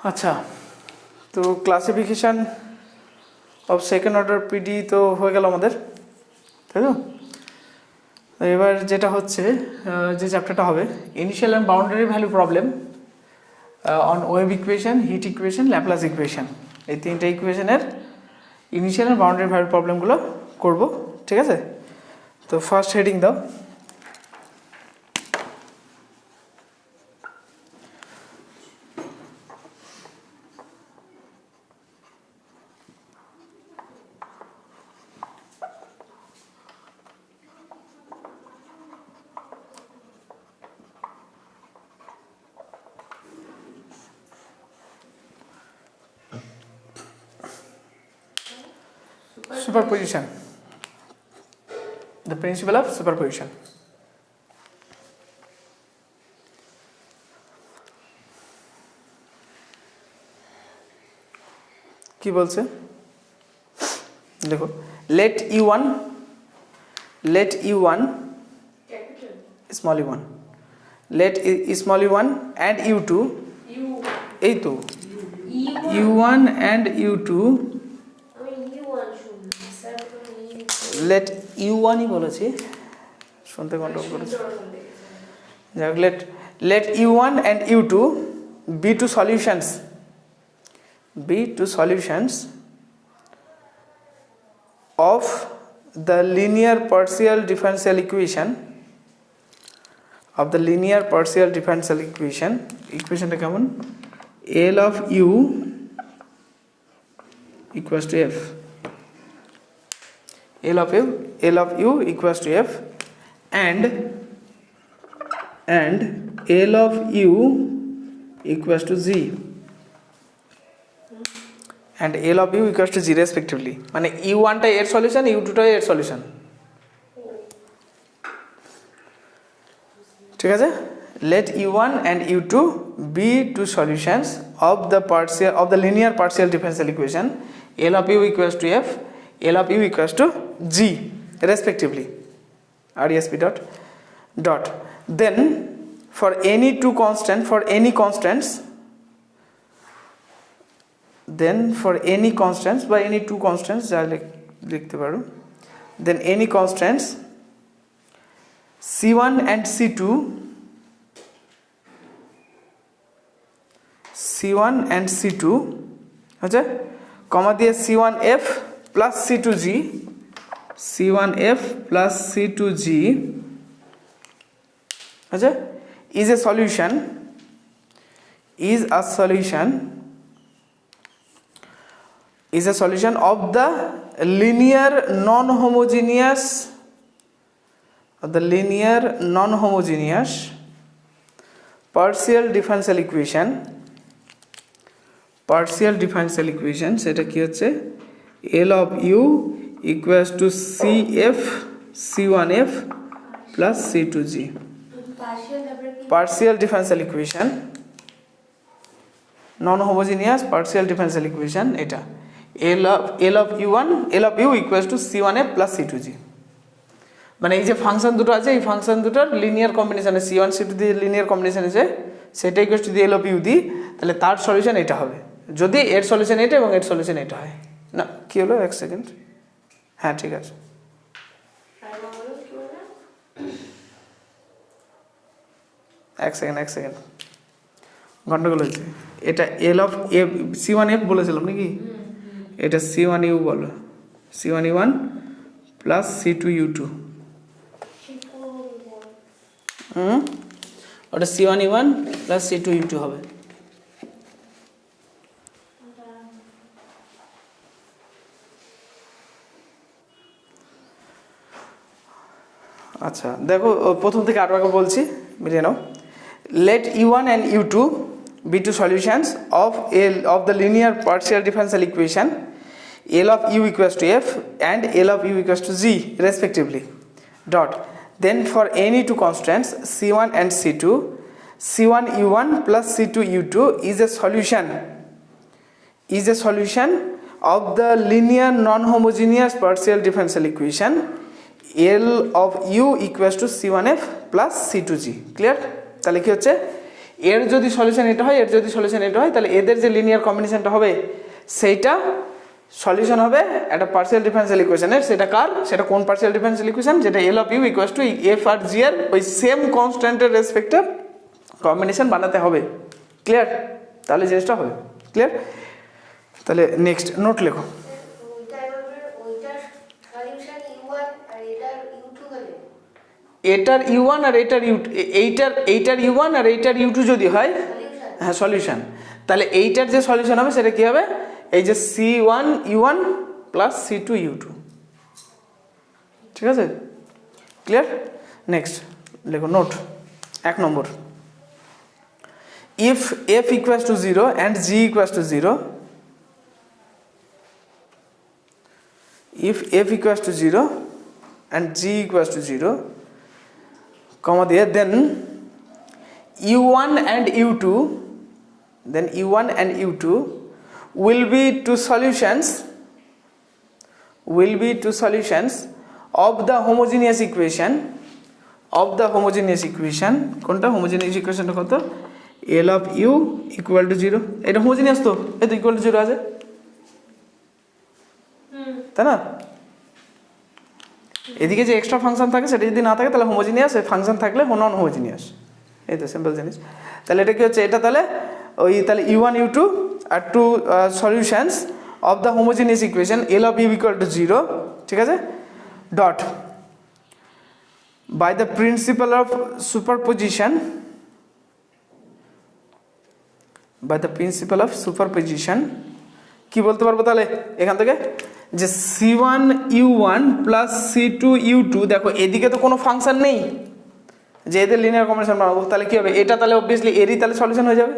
আচ্ছা, তো classification of second order PD তো হয়ে গেল আমাদের, তাই তো? এবার যেটা হচ্ছে যে চ্যাপ্টারটা হবে initial and boundary value problem on wave equation, heat equation, Laplace equation, এই তিনটে ইকুয়েশনের ইনিশিয়াল অ্যান্ড বাউন্ডারি ভ্যালু প্রবলেমগুলো করব, ঠিক আছে? তো ফার্স্ট হেডিং দাও। Superposition. The principle of superposition. কি বলছে দেখো, let u1 small u1, let small u1 and u2, এই তো u1 and u2, let u1 ই বলেছি, শুনতে কন্ট্রোল করেছি, যাক let u1 and u2 be two solutions of the linear partial differential equation equationটা কেমন, L of u equals to f, L of u equals to f, and L of u equals to z, and L of u equals to z respectively. মানে u1 টা এর solution, u2 টা এর solution, ঠিক আছে? Let u1 and u2 be two solutions of the linear partial differential equation L of u equals to f, L of u equals to g respectively, RESP dot. Then for any constants, বা any two constants যা লিখতে পারো, then any constants c1 and c2 আচ্ছা, কমা দিয়ে c1f plus c2g আচ্ছা, is a solution of the linear non-homogeneous partial differential equation সেটা কি হচ্ছে, L of u equals to cf c1f plus c2g, partial differential equation, non-homogeneous partial differential equation, এটা L of u equals to c1f plus c2g, মানে এই যে function দুটো আছে, এই ফাংশন দুটোর লিনিয়ার কম্বিনেশনে c1 c2 দিয়ে লিনিয়ার কম্বিনেশন আছে, সেটা equals to the L of u দিই, তাহলে তার সলিউশন এটা হবে, যদি এর সলিউশন এটা এবং এর সলিউশন এটা হয়। না কি হলো, এক সেকেন্ড, হ্যাঁ ঠিক আছে, এক সেকেন্ড গন্ডগোল হয়েছে, এটা L of c1f বলেছিলাম নাকি, এটা c1u বলো, c1u1 প্লাস c2u2, ওটা c1u1 প্লাস c2u2 হবে। আচ্ছা দেখো, প্রথম থেকে আরো আগে বলছি, মিলিয়ে নাও। Let u1 and u2 be two solutions of the linear partial differential equation L of u equals to f and L of u equals to z respectively. Dot. Then for any two constants c1 and c2, c1u1 plus c2u2 is a solution of the linear non-homogeneous partial differential equation L of u equals to c1f plus c2g. Clear? তাহলে কি হচ্ছে, এর যদি solution এটা হয়, এর যদি solution এটা হয়, তাহলে এদের যে লিনিয়ার কম্বিনেশনটা হবে সেইটা সলিউশন হবে একটা পার্শিয়াল ডিফারেনশিয়াল ইকুয়েশনের। সেটা কার? সেটা কোন পার্শিয়াল ডিফারেনশিয়াল ইকুয়েশন? যেটা L of U equals to F আর জি এর ওই সেম কনস্ট্যান্টের রেসপেক্টে কম্বিনেশন বানাতে হবে। ক্লিয়ার? তাহলে জিনিসটা হবে ক্লিয়ার। তাহলে নেক্সট নোট লেখো। এটার U1 আর এটার U2, এইটার U1 আর এইটার U2 যদি হয়, হ্যাঁ সলিউশন, তাহলে এইটার যে সলিউশন হবে সেটা কি হবে? এই যে C1 U1 plus C2 U2। ঠিক আছে? ক্লিয়ার? নেক্সট লেখো note 1 number. If f equals to 0 and g equals to 0, if f equals to 0 and g equals to 0, comma there, then U1 and U2, then U1 and U2 will be two solutions of the homogeneous equation, কোনটা homogeneous equationটা কত? L of U equal to 0, এটা homogeneous তো, এই তো equal to 0 আছে, তাই না? এদিকে যে এক্সট্রা ফাংশন থাকে সেটা যদি না থাকে তাহলে হোমোজিনিয়াস, এই ফাংশন থাকলে নন হোমোজিনিয়াস। এই তো সিম্পল জিনিস। তাহলে এটা কি হচ্ছে? এটা তাহলে ওই তাহলে U1 U2 are two solutions of the homogeneous equation L of U equal to 0, ঠিক আছে, dot by the principle of superposition, কি বলতে পারবো তাহলে এখান থেকে? যে C1 U1 plus C2 U2, দেখো এদিকে তো কোনো ফাংশন নেই যে এদের লিনিয়ার কম্বিনেশন বানাবো, তাহলে কি হবে? এটা তাহলে অবভিয়াসলি এরই তাহলে সলিউশন হয়ে যাবে,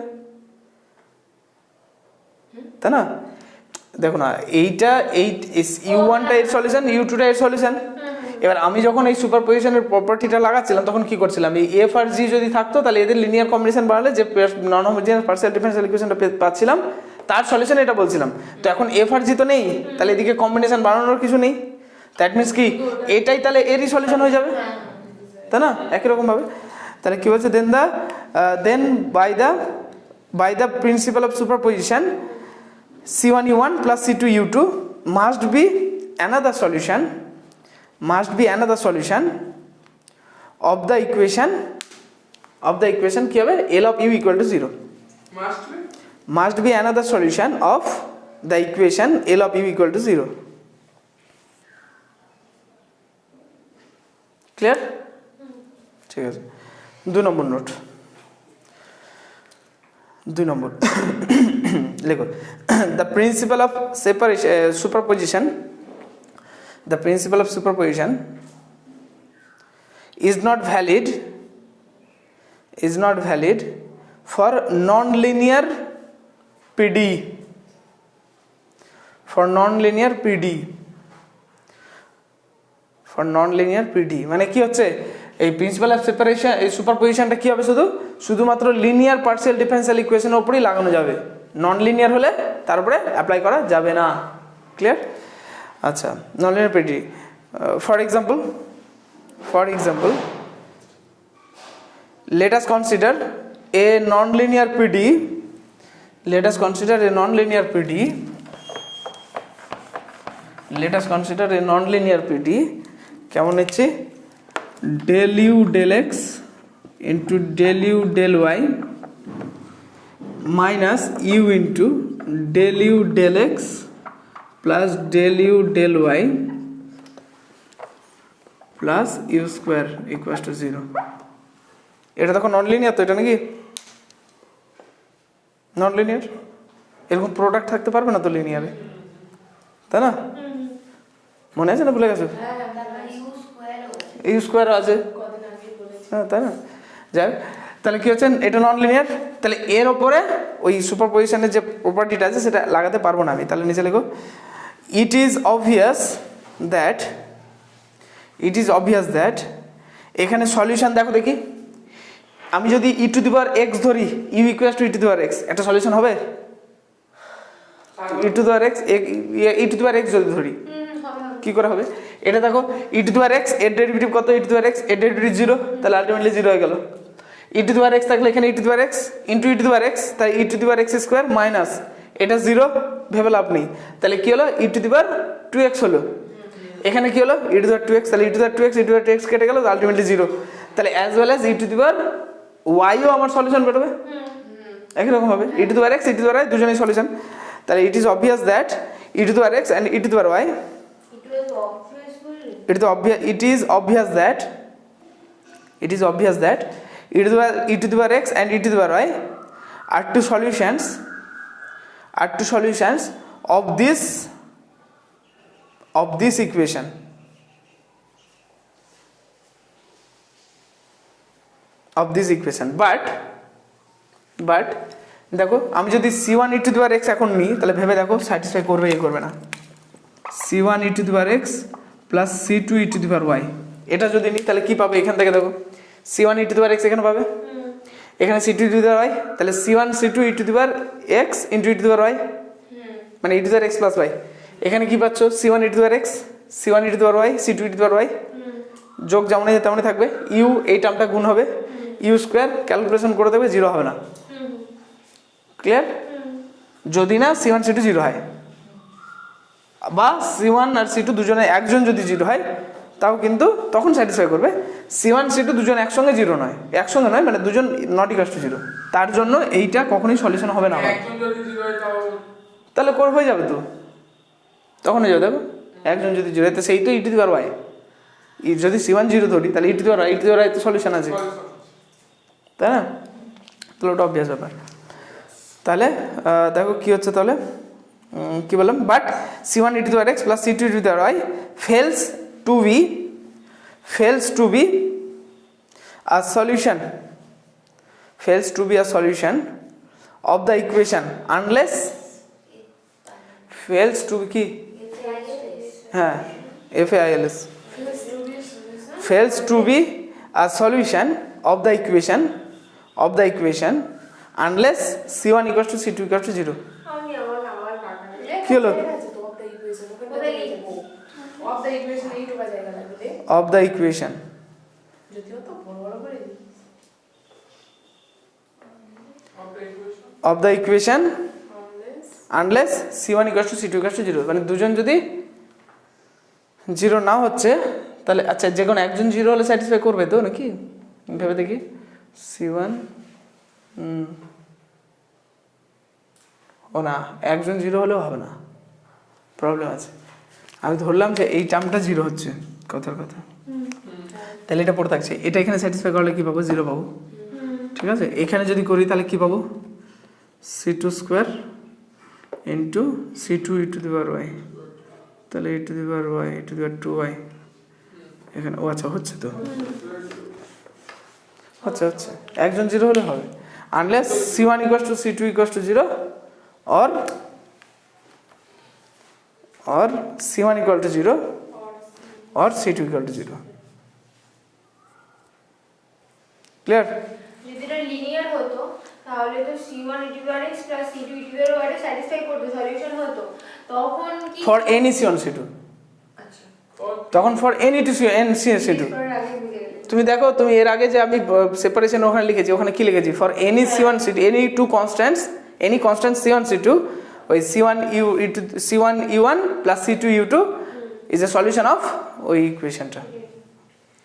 তাই না? দেখো না, এইটা এই U1টা এর সলিউশন, U2টা এর সলিউশন। এবার আমি যখন এই সুপারপজিশনের প্রপার্টিটা লাগাচ্ছিলাম তখন কি করছিলাম? এই এফ আর জি যদি থাকতো তাহলে এদের লিনিয়ার কম্বিনেশন বানালে যে নন হোমোজিনিয়াস পার্শিয়াল ডিফারেনশিয়াল ইকুয়েশনটা পাচ্ছিলাম তার সলিউশন এটা বলছিলাম। তো এখন এফ আর জি তো নেই, তাহলে এদিকে কম্বিনেশন বানানোর কিছু নেই। দ্যাট মিনস কি এটাই তাহলে এরই সলিউশন হয়ে যাবে, তাই না? একই রকম ভাবে তাহলে কি বলছে? Then by the principle of superposition C1 U1 plus C2 U2 must be another solution of the equation কি হবে? L of U equal to 0 must be another solution of the equation L of U equal to 0. Clear? ঠিক আছে। 2 নম্বর note, 2 নম্বর লেখো। The principle of superposition is not valid for non-linear PD. মানে কি হচ্ছে? এই principal of separation, এই সুপারপজিশনটা কি হবে? শুধুমাত্র লিনিয়ার পার্শিয়াল ডিফারেনশিয়াল ইকুয়েশনের উপরেই লাগানো যাবে, নন লিনিয়ার হলে তার উপরে অ্যাপ্লাই করা যাবে না। ক্লিয়ার? আচ্ছা, non linear PD, for example let us consider a non-linear PD. কেমন নিচ্ছি? del u del x into del u del y minus u into del u del x plus del u del y plus u square equals to 0. এটা দেখো non linear তো, এটা নাকি non linear? এরকম product থাকতে পারবে না তো লিনিয়ারে, তাই না? মনে আছে না, ভুলে গেছো? ইউ স্কোয়ার আছে, হ্যাঁ, তাই না? যাই হোক, তাহলে কি হচ্ছে? এটা নন লিনিয়ার, তাহলে এর ওপরে ওই সুপারপজিশনের যে প্রপার্টিটা আছে সেটা লাগাতে পারবো না আমি। তাহলে নিচে লেখো, ইট ইজ অবভিয়াস দ্যাট এখানে সলিউশন দেখো দেখি, আমি যদি e to the power x ধরি, u equals to e to the power x, একটা সলিউশন হবে? ই টু দি পাওয়ার এক্স যদি ধরি কি করে হবে? এটা দেখো, ই টু দি পাওয়ার এক্স এর ডেরিভেটিভ কত? ই টু দি পাওয়ার এক্স এর ডেরিভেটিভ 0, তাহলে আলটিমেটলি 0 হয়ে গেল। ই টু দি পাওয়ার এক্স থাকলে এখানে E to the power X into E to the power X, তাই E to the power X square minus এটা 0 ভেবে লাভ নেই, তাহলে কি হলো ই টু দি পাওয়ার 2x হলো। এখানে কি হলো ই টু দি পাওয়ার 2x, তাহলে ই to the power 2x E to the power 2x কেটে গেল, আলটিমেটলি 0। তাহলে as well as E to the power ওয়াইও আমার সলিউশন বেরোবে একই রকম হবে, ই to the power X E to the power Y দুজনেই সলিউশন। তাহলে it is obvious that E to the power X and E to the power Y it is obvious that e to the power x and e to the power y are two solutions of this equation. But দেখো আমি যদি c1 e to the power x এখন নিই তাহলে ভেবে দেখো satisfy করবে কি করবে না। c1 e to the power x plus c2 e to the power y এটা যদি নিই তাহলে কি পাবে, এখান থেকে দেখো c1 e to the power x এখানে পাবে, এখানে c2 e to the power y, তাহলে c1 c2 e to the power x into e to the power y মানে e to the power x plus y। এখানে কি পাচ্ছ c1 e to the power x c1 e to the power y c2 e to the power y, যোগ যেমনই তেমনই থাকবে, u এই টার্মটা গুণ হবে, u স্কয়ার ক্যালকুলেশন করে দেবে 0 হবে না, ক্লিয়ার? যদি না c1 c2 0 হয় বা c1 আর c2 দুজনে একজন যদি 0 হয় তাও কিন্তু তখন স্যাটিসফাই করবে। c1 c2 দুজন একসঙ্গে 0 নয়, একসঙ্গে নয় মানে দুজন নট ইকুয়াল টু 0, তার জন্য এইটা কখনোই সলিউশন হবে না। তাহলে হয়ে যাবে তো, তখন হয়ে যাবে। দেখো একজন যদি 0 হয় তো সেই তো ই টু দি পাওয়ার ওয়াই, যদি c1 0 ধরি তাহলে ই টু দি পাওয়ার ওয়াই তো সলিউশন আছে, তাই না? তাহলে ওটা অবভিয়াস ব্যাপার। তাহলে দেখো কি হচ্ছে, তাহলে কি বললাম, but c1 e to the power x plus c2 e to the power y fails to be a solution of the equation unless fails to be কি হ্যাঁ fails to be a solution of the equation unless c1 equals to c2 equals to 0। কি হলো of the equation unless c1 equals to c2 equals to 0 মানে দুজন যদি 0 না হচ্ছে তাহলে আচ্ছা যে কোনো একজন 0 হলে স্যাটিসফাই করবে তো নাকি, ভেবে দেখি c1 ও না একজন 0 হলেও হবে না, প্রবলেম আছে। আমি ধরলাম যে এই টার্মটা 0 হচ্ছে, কথার কথা, তাহলে এটা পড়ে থাকছে, এটা এখানে স্যাটিসফাই করলে কি পাবো 0 পাবো, ঠিক আছে? এখানে যদি করি তাহলে কি পাবো c2 square into c2 e to the power y, তাহলে e to the power y e to the power 2y এখানে, ও আচ্ছা হচ্ছে তো, হচ্ছে একজন 0 হলে হবে, unless c1 equals to c2 equals to 0 or c1 equal to 0 or c2 equal to 0, clear? যদি এটা লিনিয়ার হতো তাহলে তো c1 e to the power x plus c2 e to the power y satisfy করবে, solution হতো, তখন কি for any c1 c2, আচ্ছা তখন for any to n c2 তুমি দেখো, তুমি এর আগে যে আমি সেপারেশন ওখানে লিখেছি, ওখানে কি লিখেছি, for any c1 c2 any two constants, any constant c1 c2 ওই c1 u1 plus c2 u2 is a solution of ওই ইকুয়েশনটা,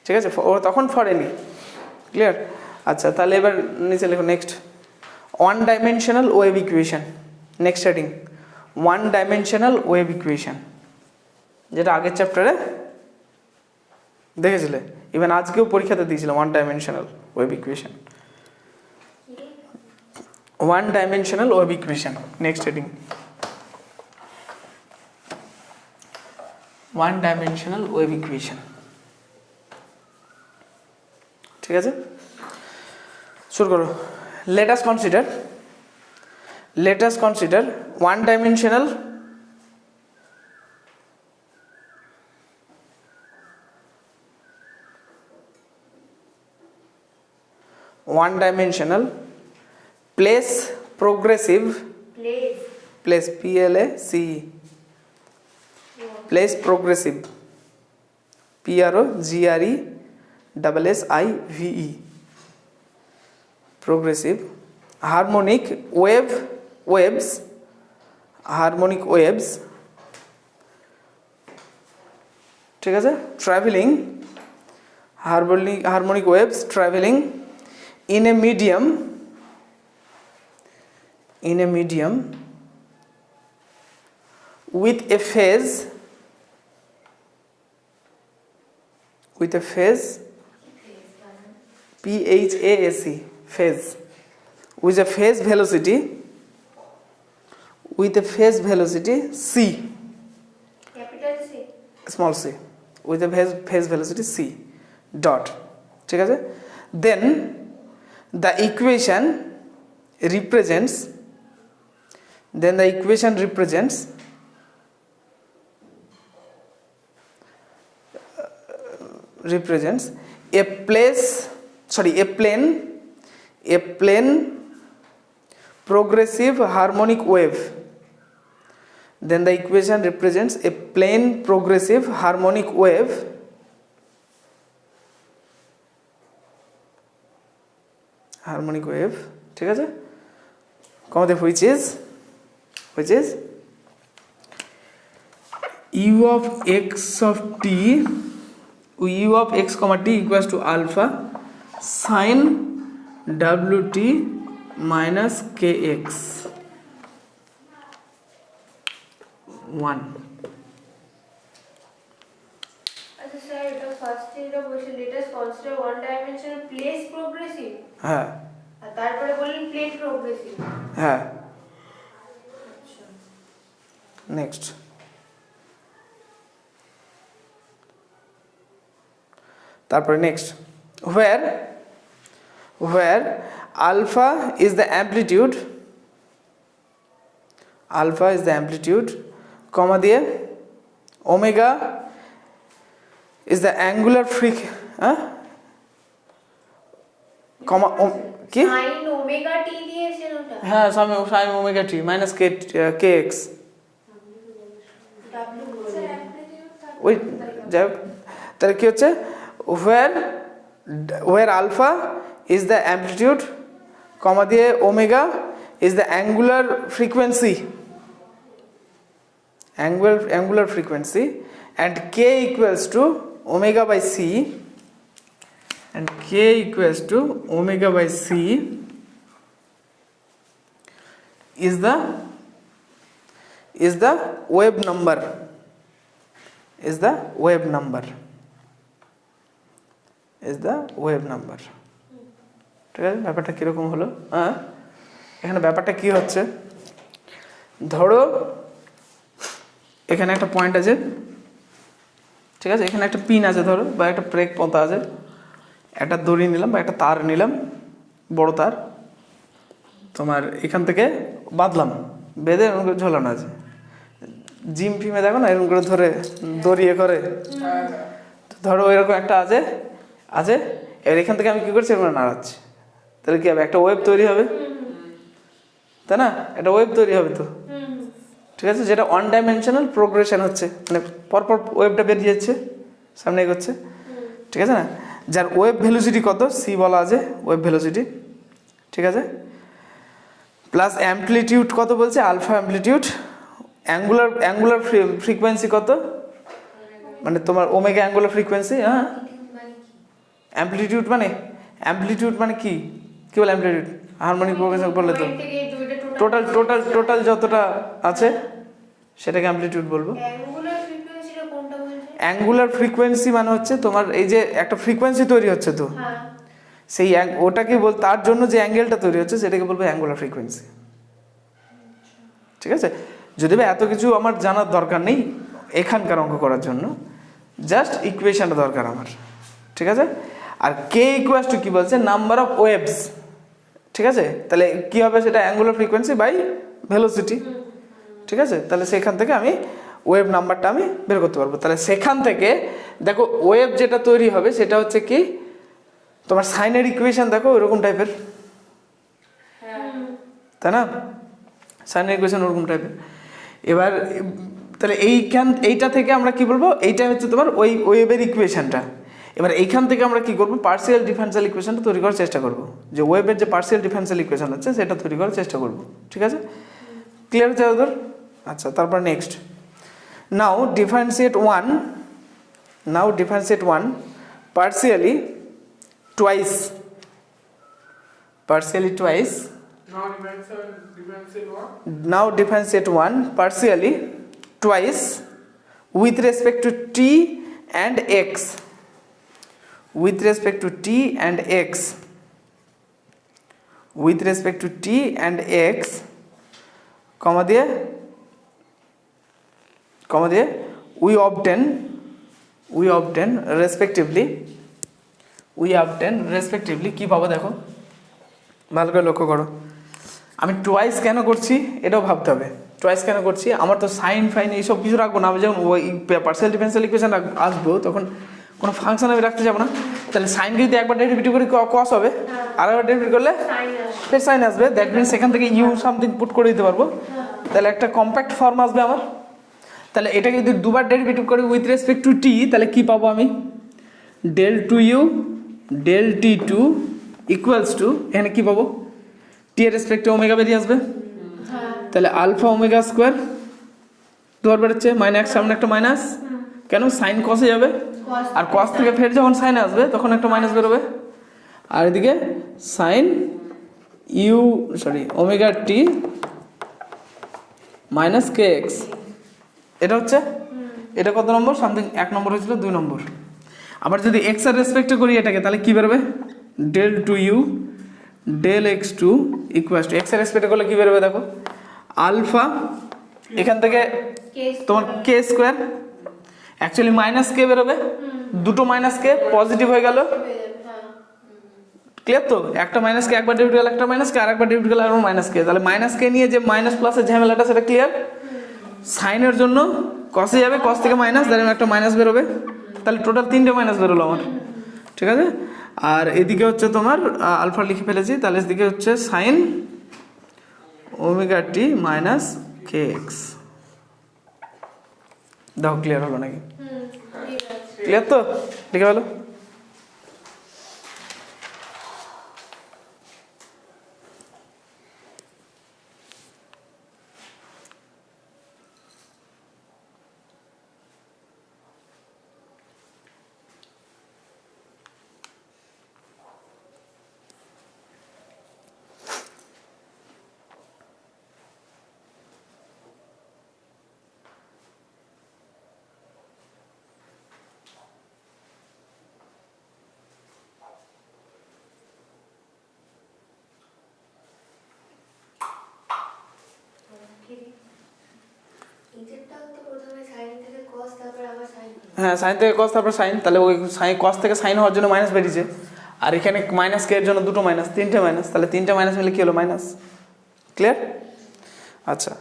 ঠিক আছে? তখন ফর এনি, ক্লিয়ার? আচ্ছা তাহলে এবার নিচে লেখো next one dimensional wave equation, next heading one dimensional wave equation, যেটা আগের চ্যাপ্টারে দেখেছিলে, ইভেন আজকেও পরীক্ষাতে দিয়েছিলাম one dimensional wave equation, one dimensional wave equation, next heading one dimensional wave equation, ঠিক আছে? শুরু করো। let us consider one dimensional place progressive place PLACE place progressive PROGRESSIVE progressive harmonic waves ঠিক আছে traveling harmonic waves traveling in a medium with a phase PHASE phase with a phase velocity c capital C small c with a phase velocity c dot ঠিক আছে then the equation represents a plane progressive harmonic wave. Then the equation represents a plane progressive harmonic wave ঠিক আছে কমাতে which is u of x comma t equals to alpha sin wt minus kx 1 আচ্ছা sir এটা first থিংটা বলছেন let us consider one dimensional place progressive হ্যাঁ আর তারপরে বললেন plane progressive হ্যাঁ আচ্ছা next তারপরে next where alpha is the amplitude comma দিয়ে omega is the angular comma কি sin omega t দিয়েছেন ওটা হ্যাঁ sin omega t minus kx w বলছেন amplitude ওই যাই হোক তাহলে কি হচ্ছে where alpha is the amplitude comma দিয়ে omega is the angular frequency and k equals to omega by c is the wave number ঠিক আছে ব্যাপারটা কিরকম হলো হ্যাঁ এখানে ব্যাপারটা কি হচ্ছে ধরো এখানে একটা পয়েন্ট আছে ঠিক আছে এখানে একটা পিন আছে ধরো বা একটা ব্রেক পন্থা আছে একটা দড়ি নিলাম বা একটা তার নিলাম বড় তার তোমার এখান থেকে বাঁধলাম বেঁধে এরকম করে ঝোলানো আছে জিম ফিমে দেখো না এরকম করে ধরে দড়িয়ে করে ধরো এরকম একটা আছে এবার এখান থেকে আমি কী করছি এরকম নাড়াচ্ছি তাহলে কি হবে একটা ওয়েভ তৈরি হবে তাই না একটা ওয়েভ তৈরি হবে তো ঠিক আছে যেটা ওয়ান ডাইমেনশনাল প্রোগ্রেশন হচ্ছে মানে পরপর ওয়েভটা বেরিয়ে যাচ্ছে সামনে এগোচ্ছে ঠিক আছে না যার ওয়েভ ভেলোসিটি কত সি বলা আছে ওয়েভ ভেলোসিটি ঠিক আছে প্লাস অ্যাম্পলিটিউড কত বলছে আলফা অ্যাম্পলিটিউড অ্যাঙ্গুলার ফ্রিকোয়েন্সি কত মানে তোমার ওমেগা অ্যাঙ্গুলার ফ্রিকোয়েন্সি হ্যাঁ অ্যাম্পলিটিউড মানে কি বলে অ্যাম্পলিটিউড হারমোনিক প্রোগ্রেশন বললে তো টোটাল যতটা আছে সেটাকে অ্যাম্পলিটিউড বলবো অ্যাঙ্গুলার ফ্রিকোয়েন্সি মানে হচ্ছে তোমার এই যে একটা ফ্রিকোয়েন্সি তৈরি হচ্ছে তো সেই ওটাকে তার জন্য যে অ্যাঙ্গেলটা তৈরি হচ্ছে সেটাকে বলবো অ্যাঙ্গুলার ফ্রিকোয়েন্সি ঠিক আছে যদি বা এত কিছু আমার জানার দরকার নেই এখানকার অঙ্ক করার জন্য জাস্ট ইকুয়েশনটা দরকার আমার ঠিক আছে আর কে ইকুয়ালস টু কি বলছে নাম্বার অফ ওয়েভস ঠিক আছে তাহলে কি হবে সেটা অ্যাঙ্গুলার ফ্রিকোয়েন্সি বাই ভেলোসিটি ঠিক আছে তাহলে সেখান থেকে আমি ওয়েভ নাম্বারটা আমি বের করতে পারবো তাহলে সেখান থেকে দেখো ওয়েভ যেটা তৈরি হবে সেটা হচ্ছে কি তোমার সাইনের ইকুয়েশন দেখো ওইরকম টাইপের তাই না সাইনের ইকুয়েশন ওরকম টাইপের এবার তাহলে এইটা থেকে আমরা কি বলবো এইটা হচ্ছে তোমার ওই ওয়েভের ইকুয়েশনটা এবার এইখান থেকে আমরা কি করব, পার্সিয়াল ডিফারেনশিয়াল ইকুয়েশনটা তৈরি করার চেষ্টা করব, যে ওয়েভের যে পার্সিয়াল ডিফারেনশিয়াল ইকুয়েশন আছে সেটা তৈরি করার চেষ্টা করব। ঠিক আছে, ক্লিয়ার হচ্ছে ওদের? আচ্ছা, তারপর next, now differentiate one partially twice now differentiate one partially twice with respect to t and x comma দিয়ে we obtain respectively কি পাবো দেখো, ভালো করে লক্ষ্য করো। আমি টোয়াইস কেন করছি এটাও ভাবতে হবে। টোয়াইস কেন করছি, আমার তো সাইন ফাইন এইসব কিছু রাখবো না। আমি যখন ওই পার্সিয়াল ডিফারেনশিয়াল ইকুয়েশন আসবো তখন কোনো ফাংশন আমি রাখতে যাবো না। তাহলে সাইনকে যদি একবার ডেরিভেটিভ করে কস হবে, আর একবার ডেরিভেটিভ করলে ফের সাইন আসবে। দ্যাট মিনস সেখান থেকে ইউ সামথিং পুট করে দিতে পারবো, তাহলে একটা কম্প্যাক্ট ফর্ম আসবে আমার। তাহলে এটাকে যদি দুবার ডেরিভেটিভ করি উইথ রেসপেক্ট টু টি, তাহলে কি পাবো আমি, del two you del T two equals to, এখানে কি পাবো, টি এর রেসপেক্টে ওমেগা বেরিয়ে আসবে। তাহলে আলফা ওমেগা স্কোয়ার দুবার বেরোচ্ছে, মাইনাস সামনে একটা মাইনাস, কেন সাইন কসে যাবে, আর কস থেকে ফের যখন সাইন আসবে তখন একটা মাইনাস বেরোবে। আর এদিকে সাইন ওমেগা টি মাইনাস কে এক্স, এটা হচ্ছে, এটা কত নম্বর, সামথিং 1 নম্বর হয়েছিল, 2 নম্বর। আবার যদি এক্স এর রেসপেক্টে করি এটাকে, তাহলে কি বেরোবে, del two you del x two equal to, x এর রেসপেক্টে করলে কি বেরোবে দেখো, আলফা এখান থেকে তোমার কে স্কোয়ার, অ্যাকচুয়ালি মাইনাস কে বেরোবে, দুটো মাইনাস কে পজিটিভ হয়ে গেল, ক্লিয়ার তো, একটা মাইনাস কে একবার ডেবিট গেল, একটা মাইনাস কে আর একবার ডেবিট গেল, আর মাইনাস কে, তাহলে মাইনাস কে নিয়ে যে মাইনাস প্লাসের ঝামেলাটা সেটা ক্লিয়ার। সাইনের জন্য কসে যাবে, কস থেকে মাইনাস, তাহলে একটা মাইনাস বেরোবে, তাহলে টোটাল 3টে মাইনাস বেরোলো আমার। ঠিক আছে, আর এদিকে হচ্ছে তোমার আলফা লিখে ফেলেছি, তাহলে এদিকে হচ্ছে সাইন ওমেগা টি মাইনাস কে এক্স। দেখো ক্লিয়ার হলো নাকি, ক্লিয়ার তো, লিখে ফেলো। হ্যাঁ, সাইন থেকে কস তারপর সাইন, তাহলে ওই সাইন কস থেকে সাইন হওয়ার জন্য মাইনাস বেরিয়েছে, আর এখানে মাইনাস কে এর জন্য দুটো মাইনাস, 3টে মাইনাস, তাহলে 3টে মাইনাস মিলে কি হলো, মাইনাস। ক্লিয়ার? আচ্ছা,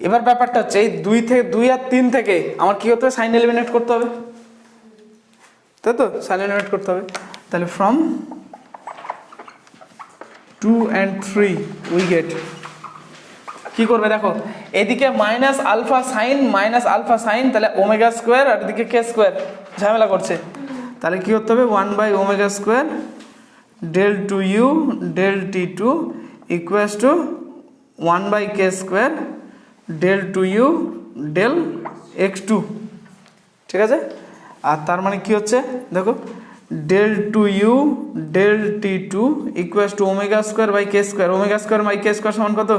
এবার ব্যাপারটা হচ্ছে এই 2 আর 3 থেকে আমার কি হতে হবে, সাইন এলিমিনেট করতে হবে, তাই তো, সাইন এলিমিনেট করতে হবে। তাহলে ফ্রম 2 and 3 উই গেট, কি করবে দেখো, এদিকে মাইনাস আলফা সাইন, তাহলে ওমেগা স্কোয়ার, আর এদিকে কে স্কোয়ার ঝামেলা করছে, তাহলে কি করতে হবে, 1 omega square del two you del T two equals to 1 K square del two you del x two. ঠিক আছে, আর তার মানে কি হচ্ছে দেখো, del two you del T two equals to omega square by k square, omega square by k square সমান কত,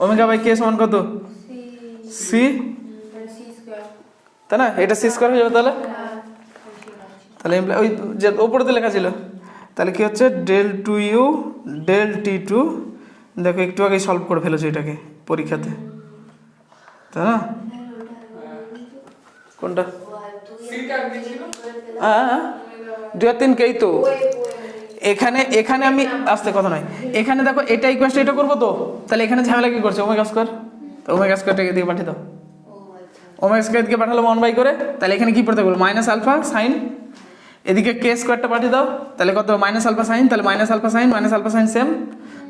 ওমেগা বাই কে সমান কত, সি, তাই না, এটা সি স্কোয়ার হয়ে যাবে। তাহলে ওই যে ওপরেতে লেখা ছিল, তাহলে কি হচ্ছে, del two you del T two, দেখো একটু আগে সলভ করে ফেলেছো এটাকে পরীক্ষাতে, তাই না, কোনটা, হ্যাঁ 2 আর 3 কেই তো, এখানে আমি আসতে কথা নয়, এখানে দেখো এটা ইকুয়াল টু এটা করবো তো, তাহলে এখানে ঝামেলা কি করছে, ওমেগা স্কোয়ার, তো ওমেগা স্কোয়ারটাকে দিকে পাঠিয়ে দাও, ওমেগা স্কোয়ার দিকে পাঠালো 1 করে, তাহলে এখানে কি পড়তে বলবো, মাইনাস আলফা সাইন, এদিকে কে স্কোয়ারটা পাঠিয়ে দাও, তাহলে কত, মাইনাস আলফা সাইন, তাহলে মাইনাস আলফা সাইন সেম,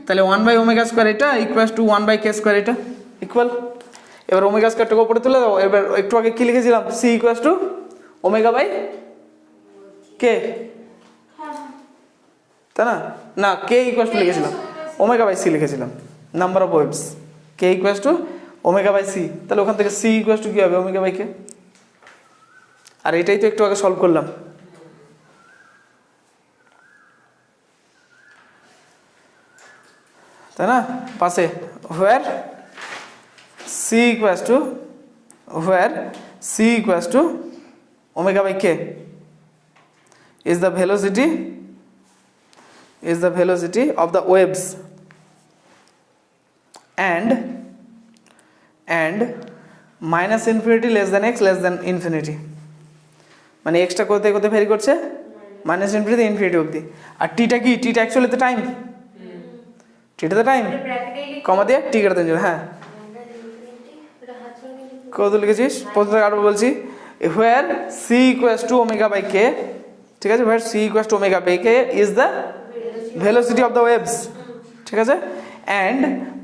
তাহলে 1 ওমেগা স্কোয়ার এটা ইকুয়াল টু 1 কে স্কোয়ার এটা ইকুয়াল। এবার ওমেগা স্কোয়ারটাকে উপরে তুলে দাও, এবার একটু আগে কি লিখেছিলাম, C equal to omega by K, হ্যাঁ তাই না? না, কে ইকুয়াস টু লিখেছিলাম ওমেগা বাই সি লিখেছিলাম, number of waves. K equals to omega by C, তাহলে ওখান থেকে সি ইকুয়াস টু কী হবে, ওমেগা বাই কে। আর এটাই তো একটু আগে সলভ করলাম। তাই না? পাশে where C equals to omega by K is the velocity of the waves and minus infinity less than x less than infinity, মানে এক্সটা কোথায় কোথায় ভ্যারি করছে, মাইনাস ইনফিনিটি ইনফিনিটি অবধি। আর টিটা কি, টিটা অ্যাকচুয়ালি তো টাইম, টিটা তো টাইম, কমা দিয়ে টি গ্রেটার দেন 0। হ্যাঁ, কত লিখেছিস প্রথমে আরো বলছি, where C equals to omega by K, ঠিক আছে, where C equals to omega by K is the velocity of the waves, ঠিক আছে, and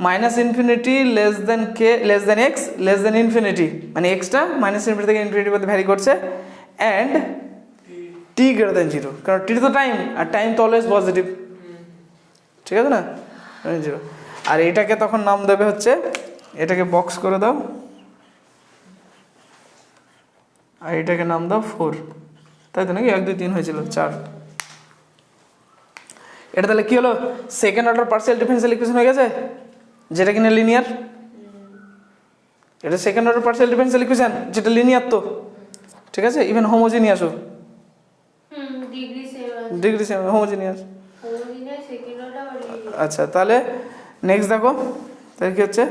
minus infinity less than K less than X less than infinity, মানে এক্সটা minus infinity থেকে ইনফিনিটির মধ্যে vary করছে, অ্যান্ড টি গ্রেটার দেন 0, কারণ টি তো টাইম, আর টাইম তো অলওয়েজ পজিটিভ, ঠিক আছে না, 0। আর এটাকে তখন নাম দেবে হচ্ছে, এটাকে বক্স করে দাও, আর এটাকে নাম দাও 4, তাই তো নাকি, 1 2 3 হয়েছিল 4। এটা তাহলে কি হলো, second order partial differential equation হয়ে গেছে, যেটা কিনা লিনিয়ার। এটা second order partial differential equation যেটা লিনিয়ার তো, ঠিক আছে, ইভেন হোমোজিনিয়াসও, ডিগ্রি সেম হোমোজিনিয়াস। আচ্ছা, তাহলে নেক্সট দেখো, তাহলে কি হচ্ছে,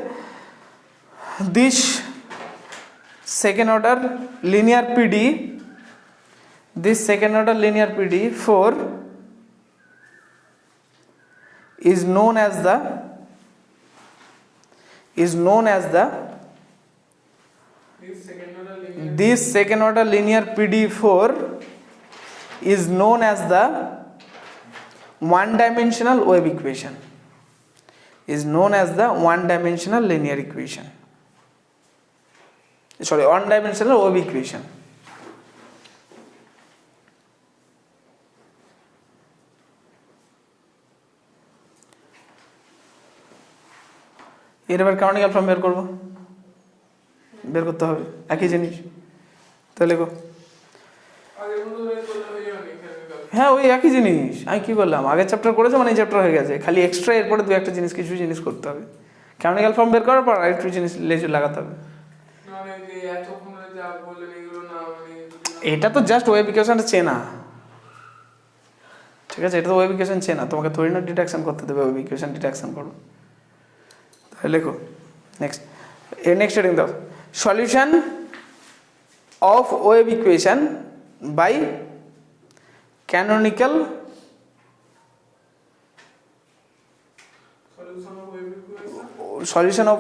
this second order linear PD, this second order linear PD 4 is known as the this second order linear PD 4 is known as the one dimensional wave equation, is known as the one dimensional linear equation, sorry, one dimensional wave equation। এর এবার counting form বের করবো, বের করতে হবে একই জিনিস, তো লেখো। হ্যাঁ, ওই একই জিনিস, আমি কি বললাম, আগের চ্যাপ্টার করেছে মানে এই চ্যাপ্টার হয়ে গেছে, খালি এক্সট্রা এরপরে দু একটা জিনিস, কিছু জিনিস করতে হবে। কাউন্টিং ফর্ম বের করার পর আরেকটু জিনিস লেজু লাগাতে হবে। এটা তো জাস্ট ওয়েব ইকুয়েশনটা চেনা, ঠিক আছে, এটা তো ওয়েব ইকুয়েশন চেনা, তোমাকে থোড়ি না ডিডাকশন করতে দেবে, ওয়েব ইকুয়েশন ডিডাকশন করো। তাহলে লেখো নেক্সট হেডিং দাও, solution of wave equation by canonical solution of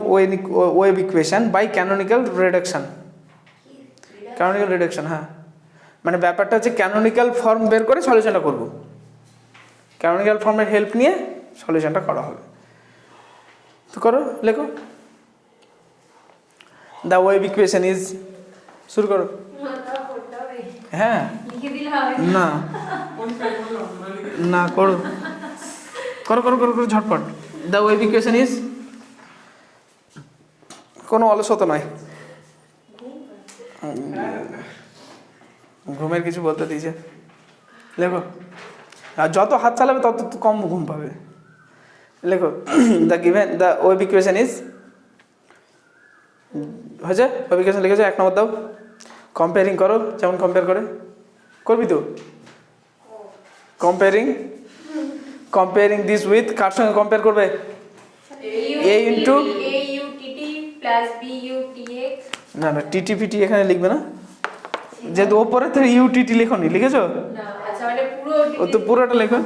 wave equation by canonical reduction, canonical reduction। হ্যাঁ, মানে ব্যাপারটা হচ্ছে ক্যানোনিক্যাল ফর্ম বের করে সলিউশনটা করব, ক্যানোনিক্যাল ফর্মের হেল্প নিয়ে সলিউশনটা করা হবে। তো করো, লেখো, দ্য ওয়েভ ইকুয়েশন ইজ, শুরু করো। হ্যাঁ, না না, করো করো করো করো করো ঝটপট। দ্য ওয়েভ ইকুয়েশন ইজ, কোনো অলসতা নয়, ঘুমের কিছু বলতে দিয়েছে, লেখো, আর যত হাত চালাবে তত কম ঘুম পাবে। লেখো, the given the wave equation is, হয়েছে, ওয়েভ ইকুয়েশন লিখেছো, 1 নম্বর দাও, কম্পেয়ারিং করো, যেমন কম্পেয়ার করে করবি তো, কম্পেয়ারিং দিস উইথ, কার সঙ্গে কম্পেয়ার করবে, a ইন্টু না না, টিটি পিটি এখানে লিখবে না, যেহেতু ওপরে তো ইউটিটি লেখো নি, লিখেছো, ও তো পুরোটা লেখো,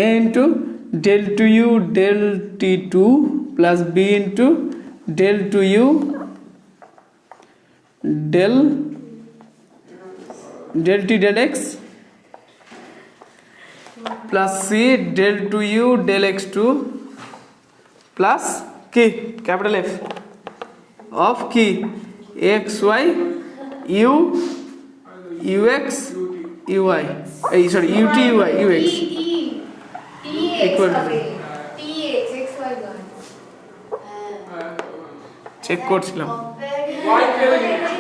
a into del two you del T two plus B into del two you del T del X plus C del two you del x two plus কি ক্যাপিটাল এফ অফ কি X Y U U X U Y. এই sorry UT UI UX equal Equal to- হবে tx xy বার check করছিলাম Y ফেলে গেছি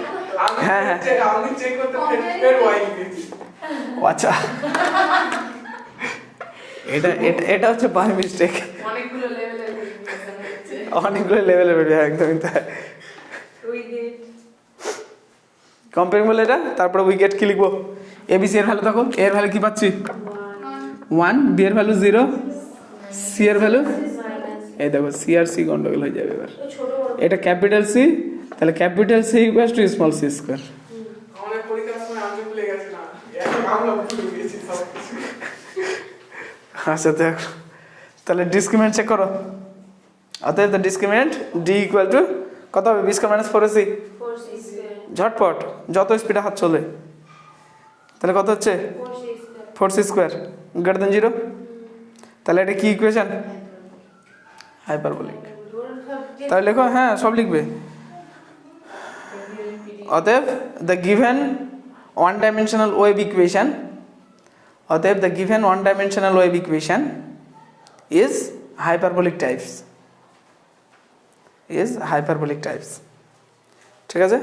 হ্যাঁ, হ্যাঁ। আমি চেক করতে ফের ওয়াই লিখেছি ও আচ্ছা এটা এটা এটা হচ্ছে বাই মিস্টেক, অনেকগুলো লেভেলের হচ্ছে অনেকগুলো লেভেলের বেরিয়ে একদমই তাই। উইকেট কম্পেয়ারিং বলে এটা, তারপরে উইকেট কি লিখবো? এবিসি এর ভ্যালু দেখো, এর ভ্যালু কি পাচ্ছি 1, বি এর ভ্যালু 0, সি এর ভ্যালু এই দেখো সি আর সি গন্ডগোল হয়ে যাবে এবার। ছোট বড় এটা ক্যাপিটাল সি, তাহলে capital C equals to small c square. আমাদের পরীক্ষার সময় আমি ভুলে গেছি না একটা বাংলা ভুলে গেছি সব কিছু আচ্ছা দেখো, তাহলে ডিসক্রিমিনেন্ট চেক করো। অতএব the discriminant D equal to কত হবে? 20 মাইনাস 4ac, 4c স্কয়ার ঝটপট যত স্পিডে হাত চলে। তাহলে কত হচ্ছে 4c square 4c square greater than 0। তাহলে এটা কি ইকুয়েশন? হাইপারবোলিক। তাহলে লেখো, হ্যাঁ সব লিখবে। অতএব the given one dimensional wave equation, অতএব the given one dimensional wave equation is hyperbolic types, is hyperbolic types. ঠিক আছে,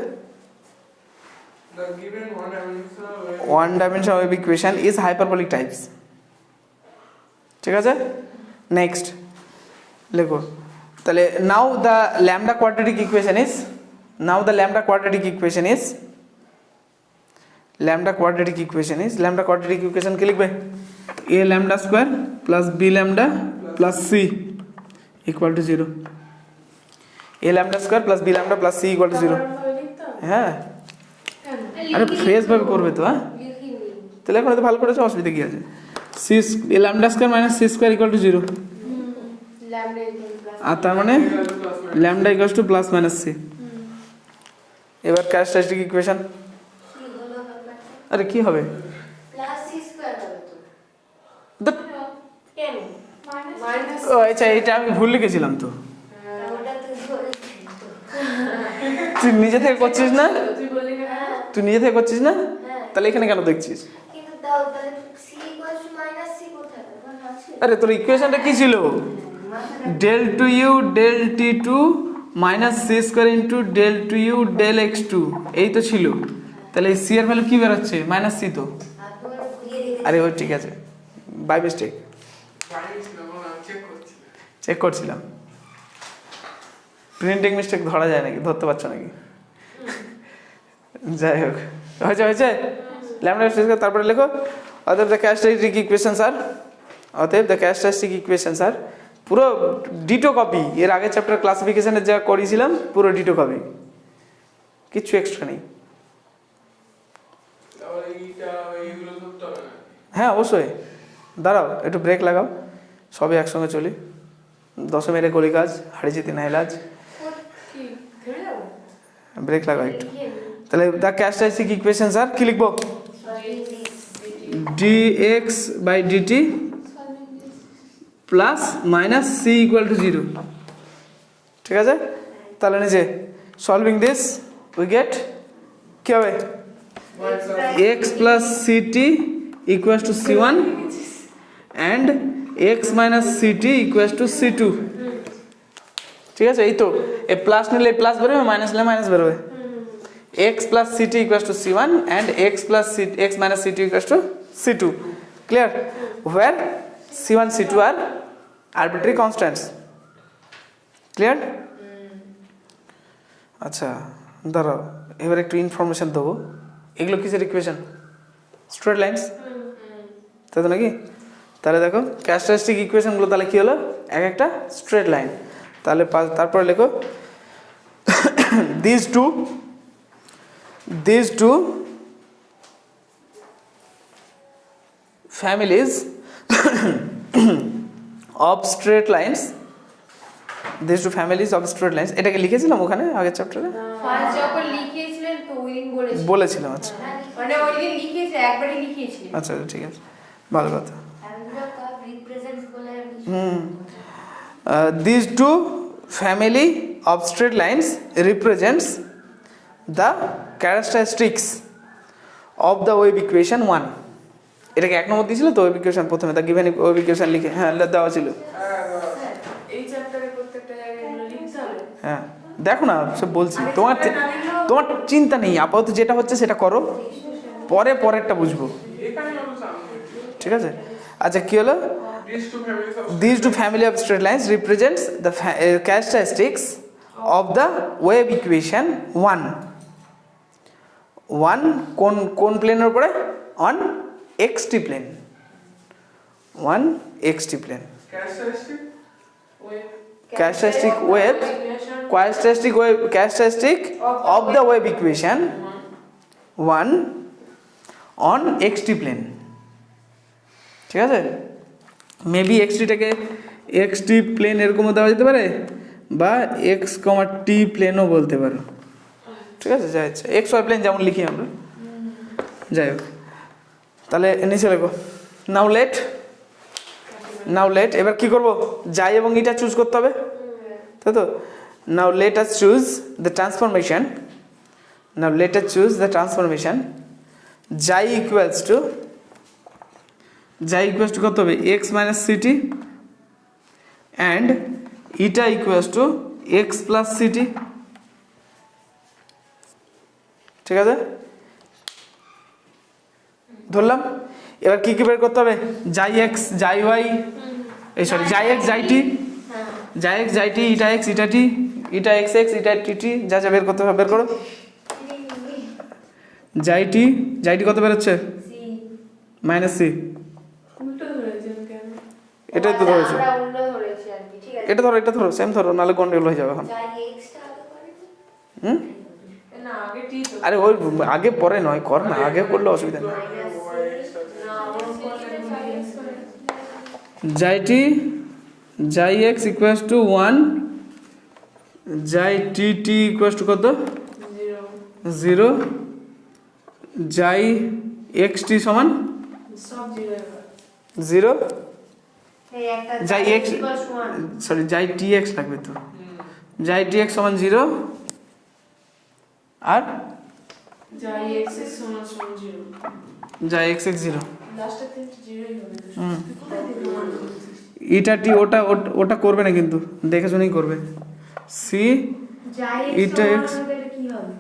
the given one dimensional wave one dimensional wave equation is hyperbolic types. ঠিক আছে, নেক্সট লেখো। তাহলে now the lambda quadratic equation is, now the lambda quadratic equation is, lambda quadratic equation is, lambda quadratic equation কি লিখবে? A lambda square plus B lambda plus c equal to 0। A lambda square plus B lambda plus c equal to 0। হ্যাঁ, আরে fresh ভাবে করবে তো। হ্যাঁ, তাহলে এখন তো ভালো করেছো, অসুবিধা কি আছে? C lambda square minus C square equal to 0, lambda equal plus আর তার মানে lambda equal to plus minus C. এবার ক্যারেক্টারিস্টিক ইকুয়েশন, আরে কি হবে? প্লাস c স্কয়ার হবে তো ধ্যাৎ, কেন মাইনাস ও আচ্ছা এটা আমি ভুল লিখেছিলাম তো। ওটা তো বলেছি তো তুই নিজে থেকে করছিস না, তুই বললি না তুই নিজে থেকে করছিস না, হ্যাঁ তাহলে এখানে কেন দেখছিস? কিন্তু তাও তাহলে c equal to minus c কোথায় তখন আছে আরে তোর ইকুয়েশনটা কি ছিল? Del two you del T two minus C square into del two you del x two, এই তো ছিল। তাহলে এই সি এর ভ্যালু কি বেরোচ্ছে? মাইনাস সি তো। আপনি ভুলিয়ে রেখে আরে ওই ঠিক আছে, বাই মিস্টেক, জানিস না বল আমি চেক করছি চেক করছিলাম। প্রিন্টিং মিস্টেক ধরা যায় নাকি, ধরতে পারছো নাকি? যাই হোক, হয়েছে হয়েছে। ল্যামডা স্কয়ার, তারপরে লেখো অতএব দ্য ক্যারেক্টারিস্টিক ইকুয়েশন স্যার, অতএব দ্য ক্যারেক্টারিস্টিক ইকুয়েশন স্যার পুরো ডিটো কপি, এর আগের চ্যাপ্টার ক্লাসিফিকেশনের যা করেছিলাম পুরো ডিটো কপি, কিচ্ছু এক্সট্রা নেই। তাহলে এইটা এইগুলো ধরতে হবে না হ্যাঁ অবশ্যই, দাঁড়াও একটু ব্রেক লাগাও, সবই একসঙ্গে চলি। 10 মেরে কলি কাজ, হারিয়ে যেতে না এলাজ। কি ধরে যাও ব্রেক লাগাও একটু। তাহলে দ্য ক্যারেক্টারিস্টিক ইকুয়েশন স্যার কি লিখবো? dx by dt plus minus c equal to 0। ঠিক আছে, তাহলে নিচে সলভিং দিস উই গেট কি হবে? x plus ct equals to c1 and x minus ct equals to c2। ঠিক আছে, এই তো এ প্লাস নিলে প্লাস বেরোবে, মাইনাস নিলে মাইনাস বেরোবে। x plus ct equals to c1 and x plus x minus ct equals to c2। Clear? Where c1 c2 are arbitrary constants. Clear? আচ্ছা দাঁড়াও, এবার একটু ইনফরমেশন দেবো। এগুলো কিসের ইকুয়েশন? স্ট্রেট লাইনস, তাই তো নাকি? তাহলে দেখো ক্যারেক্টারিস্টিক ইকুয়েশনগুলো তাহলে কী হলো? এক একটা স্ট্রেট লাইন। তাহলে তারপরে লেখো these two families of straight lines, these two families of straight lines, এটাকে লিখেছিলাম ওখানে আগের চ্যাপ্টারে, ফার্স্ট যখন লিখিয়েছিলেন তো ওই দিন বলেছিলেন বলেছিলাম। আচ্ছা মানে ওই দিন লিখিয়েছে একবারই লিখিয়েছিলেন আচ্ছা ঠিক আছে, ভালো কথা। These two family of straight lines represents the characteristics of the wave equation 1. এটাকে 1 নম্বর দিয়েছিল তো ওয়েভ ইকুয়েশন প্রথমে তা গিভেন ওয়েভ ইকুয়েশন লিখে হ্যাঁ দেওয়া ছিল। হ্যাঁ, এই চ্যাপ্টারে প্রত্যেকটা জায়গায় এগুলো লিখতে হবে। হ্যাঁ দেখো না সব বলছি আগে তোমার chapter না লিখলেও- তোমার চিন্তা নেই, আপাতত যেটা হচ্ছে সেটা করো, পরেরটা বুঝবো, এখানে মানুষ আমি ঠিক আছে। আচ্ছা কি হলো, these two families of these two family of straight lines represents the characteristics of the wave equation 1 কোন প্লেনের উপরে, on xt plane, 1 xt plane, characteristic characteristic of the wave equation 1 on xt plane, ঠিক আছে। Maybe এক্সটিটাকে XT plane এরকমও দেওয়া যেতে পারে বা এক্স কমা টি প্লেনও বলতে পারো, ঠিক আছে। যাই আচ্ছা এক্স ওয়াই প্লেন যেমন লিখি আমরা, যাই হোক তাহলে নিচে লেখো নাও লেট এবার কি করব, যাই এবং এটা চুজ করতে হবে, তাই তো। Now let us choose the transformation, যাই ইকুয়ালস টু কত হবে, X minus CT and eta equals to x plus CT, ঠিক আছে ধরলাম। এবার কি বের করতে হবে, যাই এক্স যাই ওয়াই যাই এক্স যাই টি, ইটা এক্স ইটা টি, ইটা এক্স এক্স ইটা টি টি, যা বের করতে হবে বের করো। যাই টি কত বেরোচ্ছে, মাইনাস সি, উল্টো ধরেছেন কেন? এটাই তো ধরেছে, আমরা উল্টো ধরেছি আর কি, ঠিক আছে। এটা ধরো সেম ধরো, নাহলে গন্ডগোল হয়ে যাবে এখন। যাই এক্সটা আগে করে হুম না আগে টি তো আরে ওই আগে পরে নয়, কর না, আগে করলে অসুবিধা নেই। মাইনাস না আমার করলে যাই এক্স ইকুয়ালস টু 1, যাই টি ইকুয়ালস টু কত 0, যাই এক্স টি সমান সব জিরো 0, এই একটা যাই এক্স সরি যাই টি এক্স লাগবে তো, যাই টি এক্স সমান 0 আর যাই এক্স এক্স সমান সমান জিরো, যাই এক্স এক্স 0, লাস্টের তিনটে জিরোই হবে। ইটা টি ওটা করবে না কিন্তু, দেখে শুনেই করবে। সি যাই এটা এক্স x সমান কি হবে,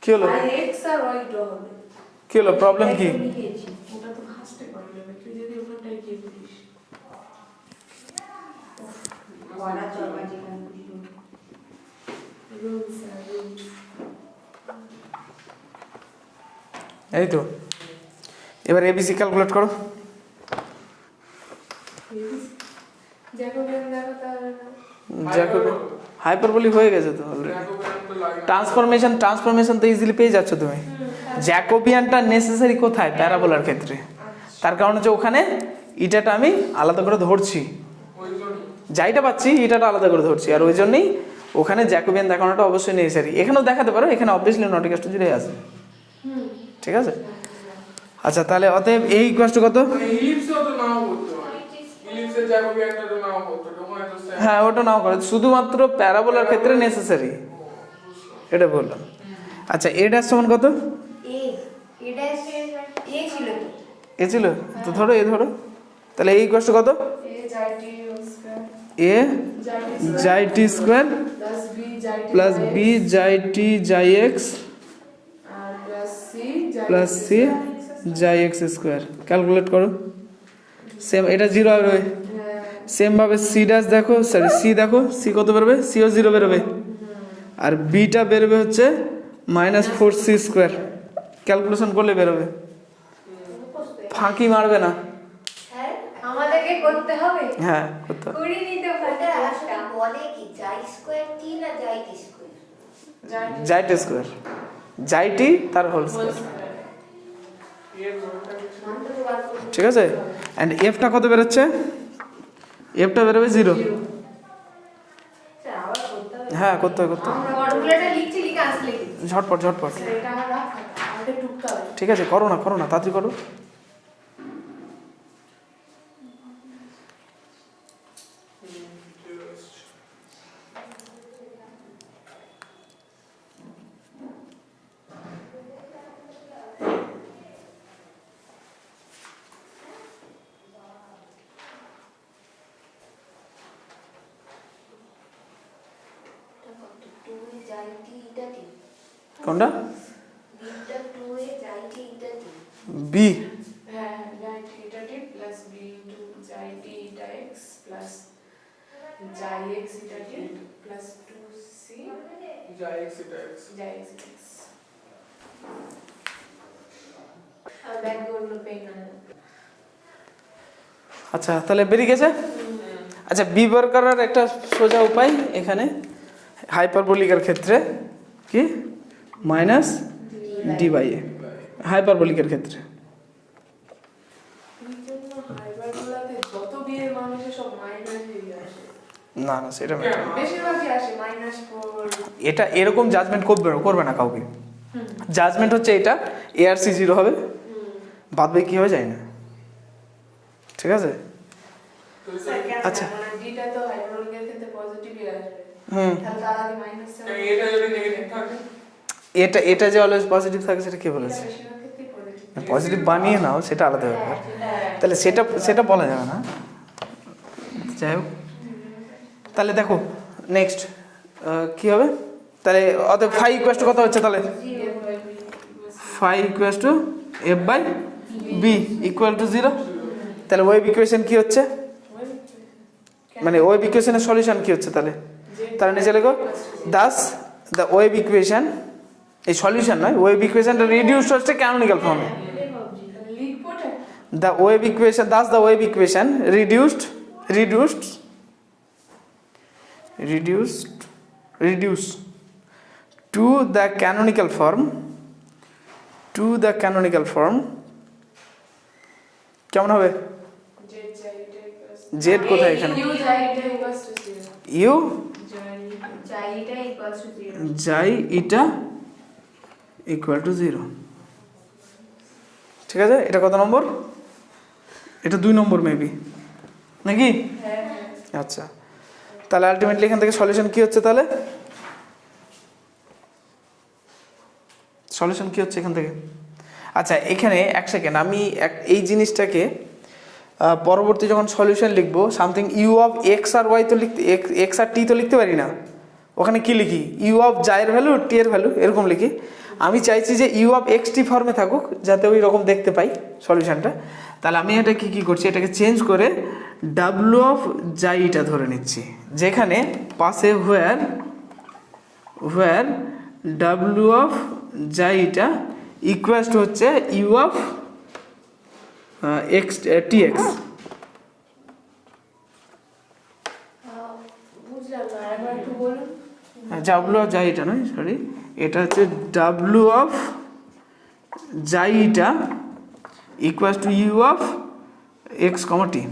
কি হলো, যাই এক্স আর ওয়াই টা হবে। কি হলো প্রবলেম কি, লিখেছি ওটা তো ফার্স্টে করে নেবে, তুই যদি ওখানটাই গিয়ে বলিস ওয়ালা চলবা যেখানে খুশি রুলস আর রুলস। এই তো এবার এবিসি ক্যালকুলেট করো। জ্যাকোবিয়ান দেখো তাহলে না, জ্যাকোবিয়ান হাইপারবোলি হয়ে গেছে তো অলরেডি। ট্রান্সফরমেশন তো ইজিলি পেয়ে যাচ্ছ তুমি। জ্যাকোবিয়ানটা নেসেসারি কোথায়, প্যারাবোলার ক্ষেত্রে, তার কারণ হচ্ছে ওখানে ইটাটা আমি আলাদা করে ধরছি, যাইটা পাচ্ছি ইটাটা আলাদা করে ধরছি, আর ওই জন্যই ওখানে জ্যাকোবিয়ান দেখানোটা অবশ্যই নেসেসারি। এখানেও দেখাতে পারো, এখানে অবভিয়াসলি নট ইকুয়াল টু 0 আসবে, ঠিক আছে। আচ্ছা তাহলে অতএব এই ইকুয়াল টু কত, ইলিপসও তো নাও করতে হয়, ইলিপসের জ্যাকোবিয়ানটা তো নাও করতে হয়, ওখানে তো same। হ্যাঁ ওটা নাও করে, শুধুমাত্র প্যারাবোলার ক্ষেত্রে নেসেসারি, এটা বললাম। আচ্ছা এটা সমান কত, এ এটা এ ছিল তো এ ছিল তো, ধরো এ ধরো, তাহলে এই ইকুয়াল টু কত, এ যাই টি স্কয়ার এ যাই টি স্কোয়ার প্লাস বি যাই টি প্লাস বি যাই টি যাই এক্স আর প্লাস সি যাই এক্স স্কোয়ার, ক্যালকুলেট করো। সেম এটা 0 হবে, সেম ভাবে সি ড্যাশ দেখো, সরি সি দেখো, সি কত বেরোবে, সিও 0 বেরোবে, আর বিটা বেরোবে হচ্ছে -4c স্কোয়ার, ক্যালকুলেশন করলে বেরোবে, ফাঁকি মারবে না। হ্যাঁ আমাদেরকে করতে হবে, হ্যাঁ করতে হবে। করি নিতে ওটা আসলে বলে কি যাই স্কয়ার টি না যাই টি স্কয়ার? যাই টি স্কোয়ার, যাই টি তার হোল স্কোয়ার, ঠিক আছে। অ্যান্ড এফটা কত বেরোচ্ছে, এফটা বেরোবে 0। আবার করতে হবে, হ্যাঁ করতে হবে আমরা ফর্মুলাটা লিখছি, লিখে আসলে ঝটপট, এটা আমার রাখ, আমাদের টুকতে হবে। ঠিক আছে করো না তাড়াতাড়ি করো। যাই টি ইটা টি কোনটা? বিটা 2 এ যাই টি ইটা টি বি হ্যাঁ যাই টি ইটা টি প্লাস বি ইন্টু যাই টি ইটা এক্স প্লাস যাই এক্স ইটা টি প্লাস 2c যাই এক্স ইটা এক্স যাই এক্স ইটা এক্স আর ব্যাকগ্রাউন্ড পেইন না। আচ্ছা তাহলে বেরিয়ে গেছে। আচ্ছা বি বের করার একটা সোজা উপায় এখানে হাইপারবোলিকের ক্ষেত্রে কি মাইনাস ডি বাই এ, হাইপারবোলিকের ক্ষেত্রে এই জন্য হাইপারবোলাতে যত বিয়ের মানুষের সব মাইনাস হয়ে আসে, না না সেটা matter না। বেশিরভাগই আসে -4। এটা এরকম জাজমেন্ট করবে না কাউকে। জাজমেন্ট হচ্ছে এটা এআরসি 0 হবে, বাদ বাকি কি হবে যায় না, ঠিক আছে। আচ্ছা। মানে ডিটা তো হাইপারবোলিকের ক্ষেত্রে পজিটিভই আসবে, হুম তাহলে তার আগে মাইনাস এটা যদি নেগেটিভ থাকে, এটা যে অলওয়েজ পজিটিভ থাকে সেটা কে বলেছে? বেশিরভাগ ক্ষেত্রেই পজিটিভ। পজিটিভ বানিয়ে নাও সেটা আলাদা ব্যাপার, তাহলে সেটা বলা যাবে না। যাই হোক তাহলে দেখো নেক্সট কি হবে, তাহলে অতএব ফাই ইকুয়াস টু কত হচ্ছে, তাহলে phi equals to f by b equal to 0। তাহলে ওয়েভ ইকুয়েশন কি হচ্ছে, মানে ওয়েভ ইকুয়েশনের সলিউশন কি হচ্ছে, তাহলে তার নিচে লেখো দাস দ্য ওয়েভ ইকুয়েশন, এই সলিউশন নয়, ওয়েভ ইকুয়েশনটা রিডিউসড হচ্ছে ক্যানোনিক্যাল ফর্মে। The wave equation, thus the wave equation reduced to the canonical form, কেমন হবে? z কোথায় এখানে? ইউ যাই এটা ইকুয়ালস টু 0 u যাই এটা ইকুয়ালস টু 0 যাই এটা ইকুয়াল টু 0, ঠিক আছে। এটা কত নম্বর? এটা 2 নম্বর মেবি নাকি? আচ্ছা তাহলে আলটিমেটলি এখান থেকে সলিউশন কি হচ্ছে, তাহলে সলিউশন কি হচ্ছে এখান থেকে? আচ্ছা এখানে এক সেকেন্ড, আমি এই জিনিসটাকে পরবর্তী যখন সলিউশন লিখবো সামথিং ইউ অফ এক্স আর ওয়াই তো লিখতে, এক্স আর টি তো লিখতে পারি না, ওখানে কি লিখি? ইউ অফ জায়ের ভ্যালু টি এর ভ্যালু এরকম লিখি। আমি চাইছি যে ইউ অফ এক্স টি ফর্মে থাকুক যাতে ওই রকম দেখতে পাই সলিউশনটা। তাহলে আমি এটা কি করছি, এটাকে চেঞ্জ করে ডাব্লু অফ জাইটা ধরে নিচ্ছি, যেখানে পাশে হোয়ার ডাব্লু অফ জাইটা ইকুয়ালস টু হচ্ছে you of x t x. বুঝলাম না, আরেকবার একটু বলুন। ডাব্লু অফ জাইটা নয়, সরি, এটা হচ্ছে W of জাইটা equals to U of X comma T.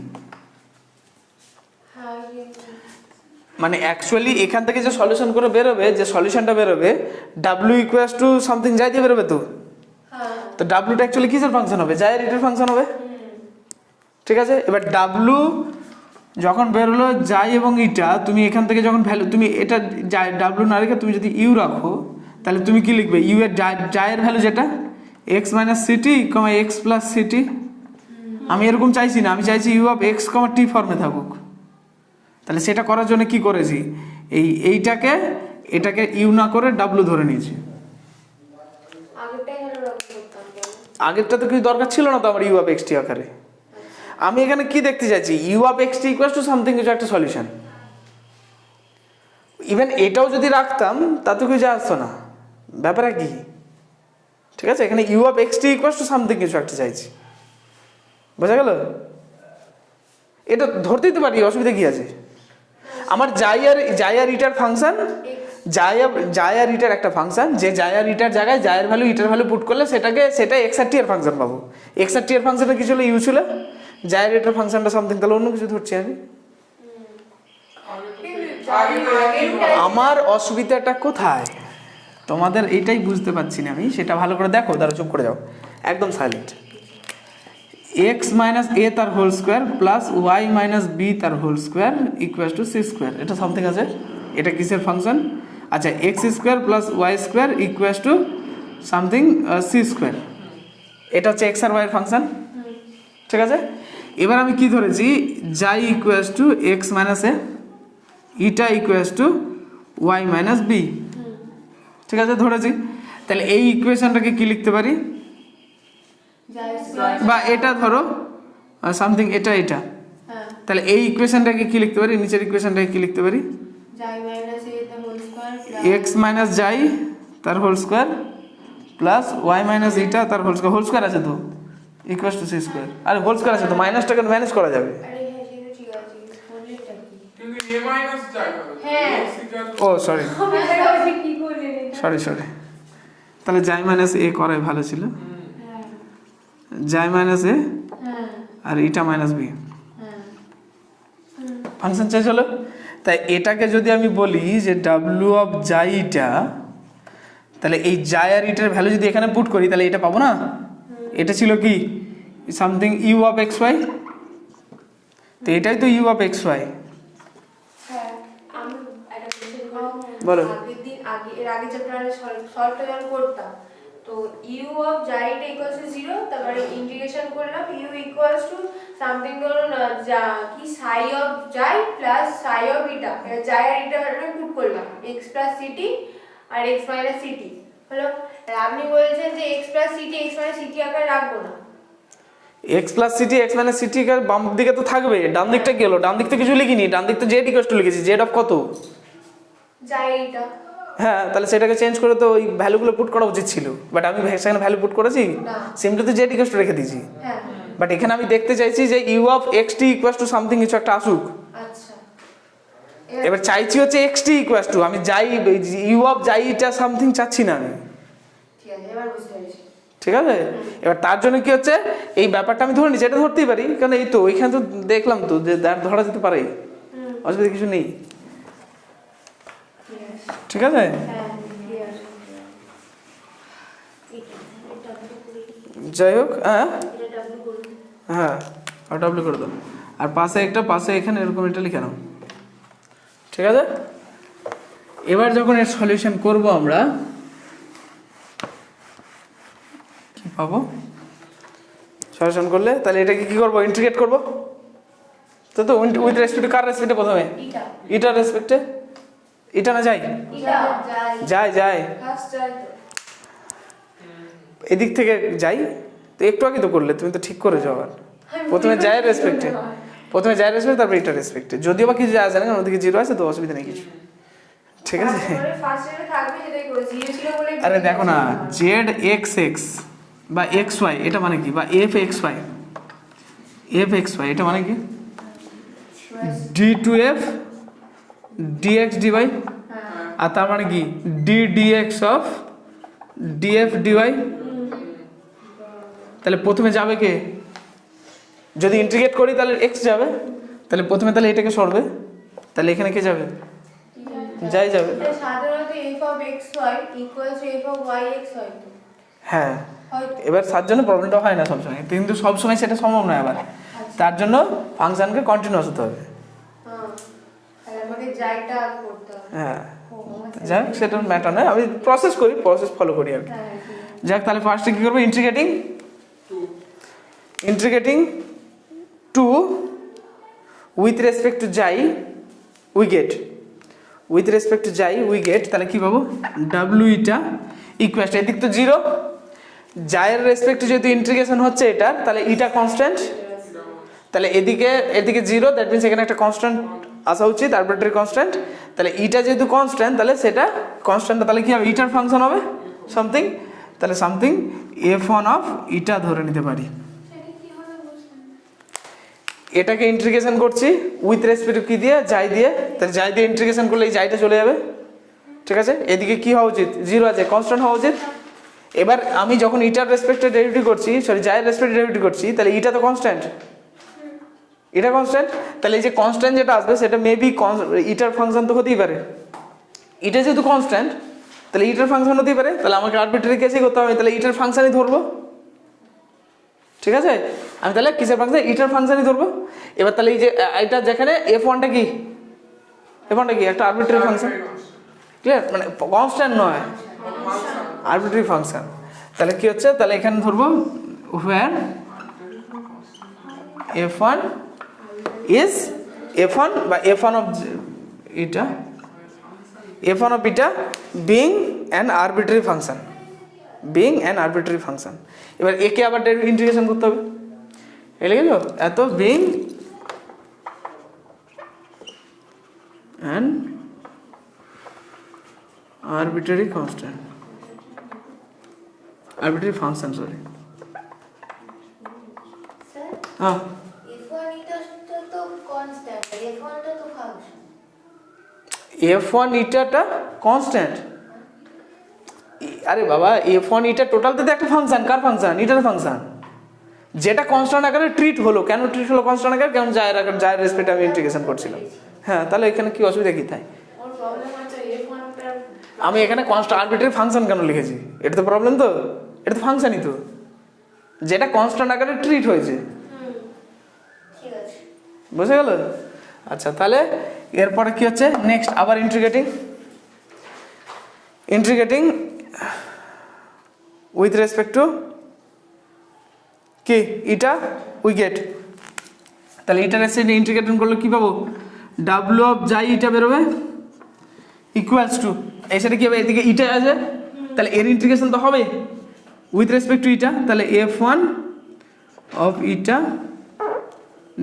মানে অ্যাকচুয়ালি এখান থেকে যে সলিউশন করে বেরোবে, যে সলিউশনটা বেরোবে ডাব্লু ইকুয়ালস টু সামথিং যাই দিয়ে বেরোবে তো, তো ডাব্লুটা অ্যাকচুয়ালি কিসের ফাংশন হবে? জায়ের ইটার ফাংশন হবে, ঠিক আছে। এবার ডাব্লু যখন বেরোলো যাই এবং ইটা, তুমি এখান থেকে যখন ভ্যালু, তুমি এটা ডাব্লু না রেখে তুমি যদি ইউ রাখো তাহলে তুমি কি লিখবে? ইউ এর জায়ের ভ্যালু যেটা x minus city comma x plus city. আমি এরকম চাইছি না, আমি চাইছি ইউ অফ এক্স কমা টি ফর্মে থাকুক। তাহলে সেটা করার জন্য কি করেছি, এটাকে ইউ না করে ডাব্লু ধরে নিয়েছি। আগেরটাই হলো রকম করতাম কেন? আগেরটা তো কিছু দরকার ছিল না তো আমার ইউ অফ এক্স টি আকারে। আমি এখানে কি দেখতে চাইছি, u of x T equals to something কিছু একটা সলিউশন। ইভেন এটাও যদি রাখতাম তাতে কিছু যা আসতো না, ব্যাপারে কি, ঠিক আছে। এখানে u of x T equals to something কিছু একটা চাইছি, বোঝা গেল? এটা ধরতে দিতে পারি, অসুবিধা কি আছে? আমার জাই আর ইটার ফাংশন, জাই আর ইটার একটা ফাংশন, যে জাই আর ইটার জায়গায় জায়ের ভ্যালু ইটার ভ্যালু পুট করলে সেটা এক্স আর টি এর ফাংশন পাবো। এক্স আর টি এর ফাংশনটা কি ছিল? ইউ ছিল। জায়ের ইটার ফাংশনটা সামথিং, তাহলে অন্য কিছু ধরছি আমি। আমার অসুবিধাটা কোথায় তোমাদের এইটাই বুঝতে পারছি না আমি, সেটা ভালো করে দেখো। তারা চুপ করে যাও, একদম সাইলেন্ট। এক্স মাইনাস এ তার whole square plus Y minus B তার whole square equal to C square, এটা সামথিং আছে। এটা কিসের ফাংশন? আচ্ছা X square plus Y square equal to something C square, এটা হচ্ছে এক্স আর ওয়াইয়ের ফাংশন, ঠিক আছে। এবার আমি কি ধরেছি, xi equal to x minus a, eta equal to y minus b, ঠিক আছে, ধরেছি। তাহলে এই ইকুয়েশনটাকে কি লিখতে পারি, যাই স্কয়ার বা এটা ধরো সামথিং এটা, হ্যাঁ তাহলে এই ইকুয়েশনটাকে কি লিখতে পারি, নিচের ইকুয়েশনটাকে কি লিখতে পারি, যাই মাইনাস এ তার হোল স্কয়ার এক্স মাইনাস যাই তার whole square plus Y minus eta তার হোল স্কোয়ার আছে তো, ইকুয়াল টু সি স্কোয়ার। আরে হোল স্কোয়ার আছে তো, মাইনাসটাকে ম্যানেজ করা যাবে। আরে হ্যাঁ সেটা ঠিক আছে, বললেটা কি কিন্তু a মাইনাস যাই হবে হ্যাঁ। x equal ও সরি আমি কি করলেন এটা সরি, তাহলে যাই মাইনাস এ করাই ভালো ছিল, হ্যাঁ যাই মাইনাস এ হ্যাঁ আর ইটা মাইনাস বি হ্যাঁ ফাংশন চেঞ্জ হলো। তাই এটাকে যদি আমি বলি যে ডাব্লিউ অফ যাইটা, তাহলে এই যাই আর ইটার ভ্যালু যদি এখানে পুট করি তাহলে এটা পাবো না। এটা ছিল কি something u of x y, তো এটাই তো ইউ অফ এক্স ওয়াই। হ্যাঁ আমি একটা কোশ্চেন করি বলো। আগের দিন এর আগে চ্যাপ্টারে সলভটা যখন করতাম তো ইউ অফ জাইটা ইকুয়ালস টু 0, তারপরে ইন্টিগ্রেশন করলাম ইউ ইকুয়ালস টু সামথিং ধরুন কি সাই অফ জাই প্লাস সাই অফ ইটা, জাই আর ইটা ভ্যালুটা পুট করলাম x প্লাস সিটি আর x মাইনাস সিটি হলো। আর আপনি বলছেন যে x plus city x minus city আকারে রাখবো না, x plus city x minus city বাম দিকে তো থাকবে, ডান দিকটা কি হলো, ডান দিক তো কিছু লিখিনি, ডান দিক তো জেড ইকুয়াল টু লিখেছি, জেড অফ কত, জাই ইটা হ্যাঁ, তাহলে সেটাকে চেঞ্জ করে তো ওই ভ্যালুগুলো পুট করা উচিত ছিল, বাট আমি সেখানে ভ্যালু পুট করেছি, না। সিম্পলি তো জেড ইকুয়াল টু রেখে দিয়েছি, হ্যাঁ বাট এখানে আমি দেখতে চাইছি যে u of x t equal to something কিছু একটা আসুক। আচ্ছা এবার চাইছি হচ্ছে এক্স টি ইকুয়াল টু, আমি যাই ইউ অফ যাইটা সামথিং চাচ্ছি না আমি, ঠিক আছে এবার বুঝতে পেরেছি। ঠিক আছে। এবার তার জন্য কি হচ্ছে এই ব্যাপারটা আমি ধরে নিচ্ছি, এটা ধরতেই পারি কারণ এই তো ওইখানে তো দেখলাম তো যে ধরা যেতে পারে, অসুবিধা কিছু নেই, ঠিক আছে ঠিক আছে। হ্যাঁ ক্লিয়ার যাই হোক, হ্যাঁ এটা ডাব্লিউ করুন হ্যাঁ ডাব্লিউ করে দাও, আর পাশে একটা পাশে এখানে এরকম এটা লিখে নাও, ঠিক আছে। এবার যখন এর সলিউশন করব আমরা কি পাবো, সলিউশন করলে তাহলে এটাকে কি করব, ইন্টিগ্রেট করব, তো তো উইথ রেসপেক্ট কার রেসপেক্টে প্রথমে, ইটা ইটার রেসপেক্টে, ইটা না যাই ইটা যাই যাই ফার্স্ট যাই তো এদিক থেকে যাই, তো একটু আগে তো করলে তুমি তো ঠিক করে যাও, আর প্রথমে যাই রেসপেক্টে, প্রথমে যাই রেসপেক্ট তারপর ইটার রেসপেক্টে, যদিও বা কিছু যায় আসে না কারণ ওদিকে জিরো আছে তো অসুবিধা নেই কিছু, ঠিক আছে। তারপরে ফার্স্ট এর থাকবে সেটাই করে 0 ছিল বলে আরে দেখো না জেড এক্স এক্স বা এক্স ওয়াই এটা মানে কি, বা F X Y, F X Y এটা মানে কি, D two F DX DY, আর তার মানে কি D DX of DF DY, তাহলে প্রথমে যাবে কে, যদি ইন্টিগ্রেট করি তাহলে এক্স যাবে, তাহলে প্রথমে তাহলে এটাকে সরবে, তাহলে এখানে কে যাবে, যাই যাবে, সাধারণত f of xy equals to f of yx হয় তো হ্যাঁ। হয়তো এবার তার জন্য প্রবলেমটা হয় না সবসময়, কিন্তু সবসময় সেটা সম্ভব নয়, আবার তার জন্য ফাংশনকে কন্টিনিউয়াস হতে হবে, হ্যাঁ তাহলে আমাকে যাইটা করতে হবে হ্যাঁ। ও আচ্ছা। যাক সেটা ম্যাটার নয়, আমি প্রসেস করি, প্রসেস ফলো করি আর কি। হ্যাঁ যাক তাহলে ফার্স্টে কী করবো, integrating to with respect to y we get, with respect to y we get, তাহলে কী পাবো, ডাব্লিউ ইটা ইকুয়াল এদিক তো জিরো, যাইয়ের রেসপেক্টে যেহেতু ইন্টিগ্রেশন হচ্ছে এটার, তাহলে ইটা কনস্ট্যান্ট, তাহলে এদিকে জিরো, দ্যাট মিনস এখানে একটা কনস্ট্যান্ট আসা উচিত, আরবিট্রারি কনস্ট্যান্ট, তাহলে ইটা যেহেতু কনস্ট্যান্ট তাহলে সেটা কনস্ট্যান্টটা তাহলে কী হবে, ইটার ফাংশন হবে সামথিং, তাহলে সামথিং এফ ওয়ান অফ ইটা ধরে নিতে পারি। সেটা কি হবে বুঝলাম এটাকে ইন্টিগ্রেশন করছি উইথ রেসপেক্ট কি দিয়ে, যাই দিয়ে, তাহলে যাই দিয়ে ইন্টিগ্রেশন করলে এই যাইটা চলে যাবে, ঠিক আছে। এদিকে কি হওয়া উচিত, জিরো আছে, কনস্ট্যান্ট হওয়া উচিত। এবার আমি যখন ইটার রেসপেক্টে ডেরিভেটিভ করছি, সরি যাইয়ের রেসপেক্টে ডেরিভেটিভ করছি, তাহলে ইটা তো কনস্ট্যান্ট, এটা কনস্ট্যান্ট, তাহলে এই যে কনস্ট্যান্ট যেটা আসবে সেটা মেবি ইটার ফাংশন তো হতেই পারে, এটা যেহেতু কনস্ট্যান্ট তাহলে ইটার ফাংশন হতেই পারে, তাহলে আমাকে আরবিট্রারি কেসই করতে হবে, তাহলে ইটার ফাংশনই ধরবো, ঠিক আছে। আমি তাহলে কিসের ফাংশন, ইটার ফাংশনই ধরবো। এবার তাহলে এই যে এটা যেখানে এফ ওয়ানটা কি, এফ ওয়ানটা কি একটা আরবিট্রারি ফাংশন, ক্লিয়ার, মানে কনস্ট্যান্ট নয়, আরবিট্রারি ফাংশন। তাহলে কি হচ্ছে, তাহলে এখানে ধরবো where F one is F one বা F one of eta, F one of eta being an arbitrary function, being an arbitrary function. এবার একে আবার ইন্টিগ্রেশন করতে হবে, এ লিখেছ এত being an arbitrary constant, arbitrary function, sorry. Sir হ্যাঁ F1 এটা তো কনস্ট্যান্ট, F1 টা তো ফাংশন। F1 ইটাটা কনস্ট্যান্ট, আরে বাবা F1 ইটা টোটালতে তো একটা ফাংশন, কার ফাংশন? ইটার ফাংশন, যেটা কনস্ট্যান্ট আকারে ট্রিট হলো। কেন ট্রিট হলো কনস্ট্যান্ট আকারে? কারণ জায়ের রেসপেক্টে আমি ইন্টিগ্রেশন করছিলাম। হ্যাঁ, তাহলে এখানে কি অসুবিধা কি তাই? ওর প্রবলেম আছে F1 টা আমি এখানে কনস্ট্যান্ট আরবিট্রারি ফাংশন কেন লিখেছি? এটা তো প্রবলেম, তো এটা তো ফাংশনই তো, যেটা কনস্ট্যান্ট আকারে ট্রিট হয়েছে। ঠিক আছে। বুঝে গেল? আচ্ছা, তাহলে এরপরে কি হচ্ছে নেক্সট? আবার ইন্টিগ্রেটিং উইথ রেসপেক্ট টু কি ইটা উই গেট। তাহলে ইটার রেসপেক্টে ইন্টিগ্রেটিং করলে কি পাবো? ডাব্লু অফ যাই ইটা বেরোবে ইকুয়ালস টু, এই সাথে কি হবে? এদিকে ইটা আছে, তাহলে এর ইন্টিগ্রেশন তো হবে উইথ রেসপেক্ট টু ইটা, তাহলে F1 of eta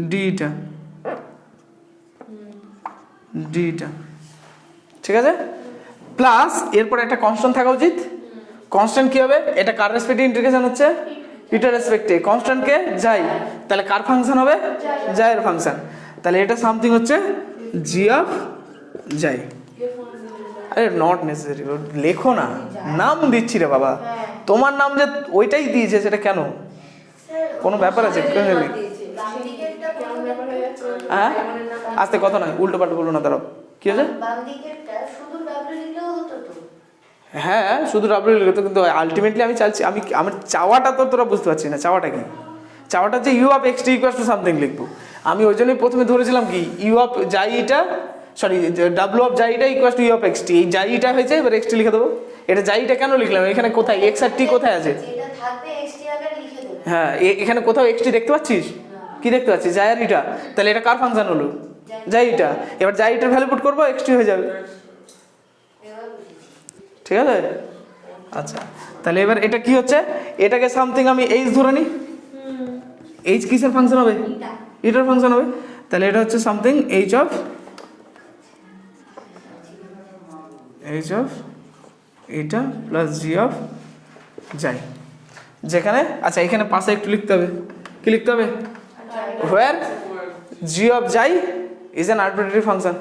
D eta, D eta, ঠিক আছে? প্লাস এরপর একটা কনস্ট্যান্ট থাকা উচিত। কনস্ট্যান্ট কি হবে? এটা কার রেসপেক্টে ইন্টিগ্রেশন হচ্ছে? ইটার রেসপেক্টে। কনস্ট্যান্টকে যাই, তাহলে কার ফাংশন হবে? যাইয়ের ফাংশন। তাহলে এটা সামথিং হচ্ছে জি অফ যাই। আরে নট নেসেসারি, লেখো না, নাম দিচ্ছি রে বাবা, তোমার নাম যে ওইটাই দিয়েছে সেটা কেন? কোনো ব্যাপার আছে? বাম দিকেরটা কেমন ব্যাপার হয়ে যাচ্ছে? হ্যাঁ, আস্তে কথা নয়, উল্টো পাল্টো বলো না, দাঁড়াও। কি হয়েছে? বাম দিকেরটা শুধু ডাব্লিউ লিখলেও হতো তো। হ্যাঁ, শুধু ডাব্লিউ লিখে তো, কিন্তু আলটিমেটলি আমি চাইছি, আমার চাওয়াটা তো তোরা বুঝতে পারছিস না। চাওয়াটা কি? চাওয়াটা হচ্ছে you of x T equals to something লিখবো। আমি ওই জন্যই প্রথমে ধরেছিলাম কি you of zeta, sorry W of zeta equals to U of x T. এই যাইটা হয়েছে, এবার এক্স টি লিখে দেবো। এটা যাইটা কেন লিখলাম? এখানে কোথায় এক্স আর টি কোথায় আছে? যেটা থাকবে এক্সটি আকারে লিখে দেবে। হ্যাঁ, এখানে কোথাও এক্স টি দেখতে পাচ্ছিস? কি দেখতে পাচ্ছিস? যাই আর ইটা। তাহলে এটা কার ফাংশন হলো? যাই ইটা। এবার যাই ইটার ভ্যালু পুট করবো, এক্স টি হয়ে যাবে। এবার বুঝেছি। ঠিক আছে? আচ্ছা, তাহলে এবার এটা কি হচ্ছে? এটাকে সামথিং আমি এইচ ধরে নিই। এইচ কিসের ফাংশন হবে? এটার ফাংশন হবে। তাহলে এটা হচ্ছে সামথিং এইচ অফ এটা প্লাস জি অফ যাই, যেখানে আচ্ছা এখানে পাশে একটু লিখতে হবে। কি লিখতে হবে? হোয়ার জি অফ যাই is an arbitrary function.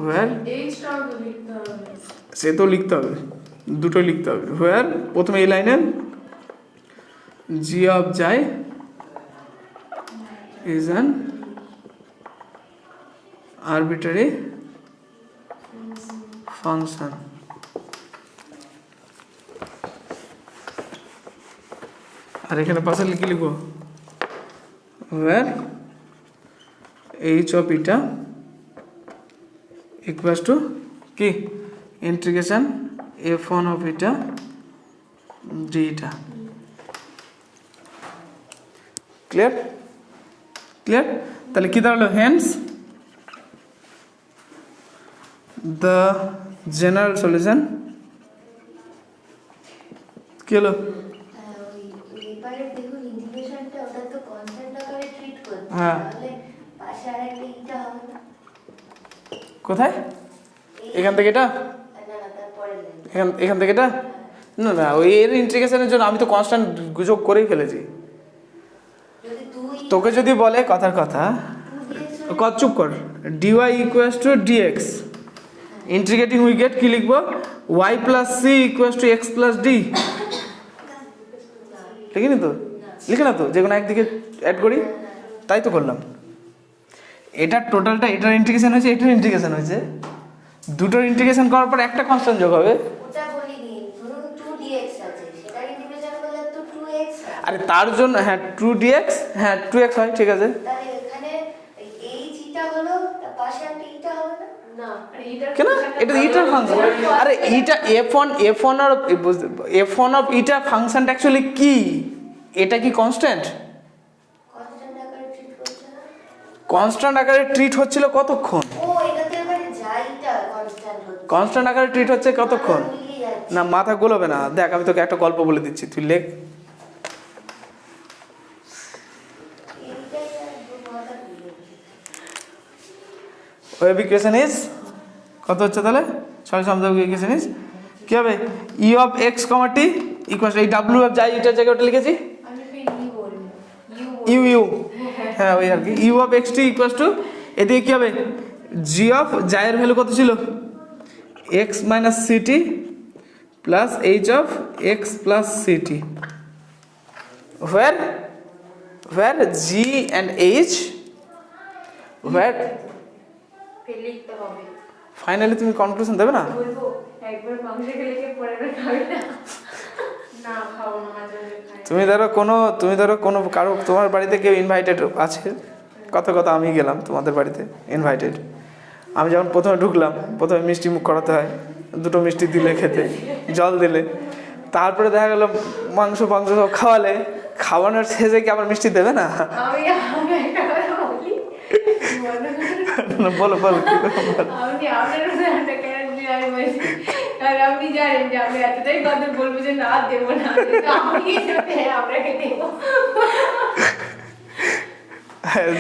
Where H টাও তো লিখতে হবে। সে তো লিখতে হবে, দুটোই লিখতে হবে। হোয়ার প্রথমে এই লাইনে জি অফ যাই ইজ অ্যান আরবিট্রারি ফাংশন। আর এখানে পাশে কি লিখবো? Where H of eta equals to কি integration F1 of eta D eta. Clear? Clear? তাহলে কি দাঁড়ালো? হেন্স দ্য জেনারেল সলিউশন কি হলো? ওই এবারে দেখুন ইন্টিগ্রেশনটা ওটা তো কনস্ট্যান্ট আকারে ট্রিট করতে, হ্যাঁ। তাহলে পাশে আরেকটা ইটা হবে না? কোথায়? এখান থেকে এটা? না না, তারপরে লাইন। এখান থেকে এটা? না না, ওই এর ইন্টিগ্রেশনের জন্য আমি তো কনস্ট্যান্ট যোগ করেই ফেলেছি। যদি দুই তোকে যদি বলে কথার কথা, কত চুপ কর, dy equals to dx, integrating we get কি লিখবো? Y plus c equals to x plus d. লিখিনি তো? লিখে না তো, যে কোনো একদিকে অ্যাড করি, তাই তো করলাম। এটার টোটালটা, এটার ইন্টিগ্রেশন হয়েছে, এটার ইন্টিগ্রেশন হয়েছে, দুটোর ইন্টিগ্রেশন করার পর একটা কনস্ট্যান্ট যোগ হবে। ওটা বলিনি, ধরুন 2dx আছে, সেটা ইন্টিগ্রেশন করলে তো 2x হয়। আরে তার জন্য হ্যাঁ 2dx, হ্যাঁ 2x হয়, ঠিক আছে। তাহলে এখানে এই ইটা হলো, তার পাশে একটা ইটা হবে না? না, আর এটার কেন? এটা ইটার ফাংশন। আরে ইটা F1 অফ ইটা ফাংশনটা অ্যাকচুয়ালি কি? এটা কি কনস্ট্যান্ট? কনস্ট্যান্ট আকারে ট্রিট করছে না? কনস্ট্যান্ট আকারে ট্রিট হচ্ছিল কতক্ষণ? ও, এটাতে এবারে যাইটা কনস্ট্যান্ট হচ্ছে। কনস্ট্যান্ট আকারে ট্রিট হচ্ছে কতক্ষণ? মাথা গুলিয়ে যাচ্ছে। না মাথা গোলাবে না, দেখ আমি তোকে একটা গল্প বলে দিচ্ছি, তুই লেখ। এইটাই আর মাথা গুলিয়ে যাচ্ছে। ওয়েভ ইকুয়েশন ইজ কত হচ্ছে তাহলে? সহজসম্পাদক ইকুয়েশন ইজ কি হবে? ই of X comma T equal এই ডাব্লিউ অফ যাই এটার জায়গায় ওটা লিখেছি আমি ফের ই বলবো ইউ ইউ, হ্যাঁ ওই আর কি। You of x t equal to এদিকে কি হবে? জি অফ জায়ের ভ্যালু কত ছিল? X minus c t plus h of x plus c t, where g and h where ফের লিখতে হবে। ফাইনালি তুমি কনক্লুশন দেবে না? বলবো একবার মাংস খেলে কে পরের বার খাবে না? না খাবো না, মাঝে মাঝে খাই। তুমি ধরো কোনো কারো তোমার বাড়িতে কেউ ইনভাইটেড আছে, কথা আমি গেলাম তোমাদের বাড়িতে ইনভাইটেড। আমি যখন প্রথমে ঢুকলাম, প্রথমে মিষ্টি মুখ করাতে হয়, দুটো মিষ্টি দিলে খেতে, জল দিলে, তারপরে দেখা গেলো মাংস সব খাওয়ালে, খাওয়ানোর শেষে কি আবার মিষ্টি দেবে না? আমি একটা কথা বলি, বলো বলো কি বলো। আপনি আপনার একটা ক্যারেক্টার আমি বলছি, আর আপনি জানেন যে আমি এতটাই কথা বলবো যে না দেবো না, কিন্তু আমি যাতে আপনাকে দেবো।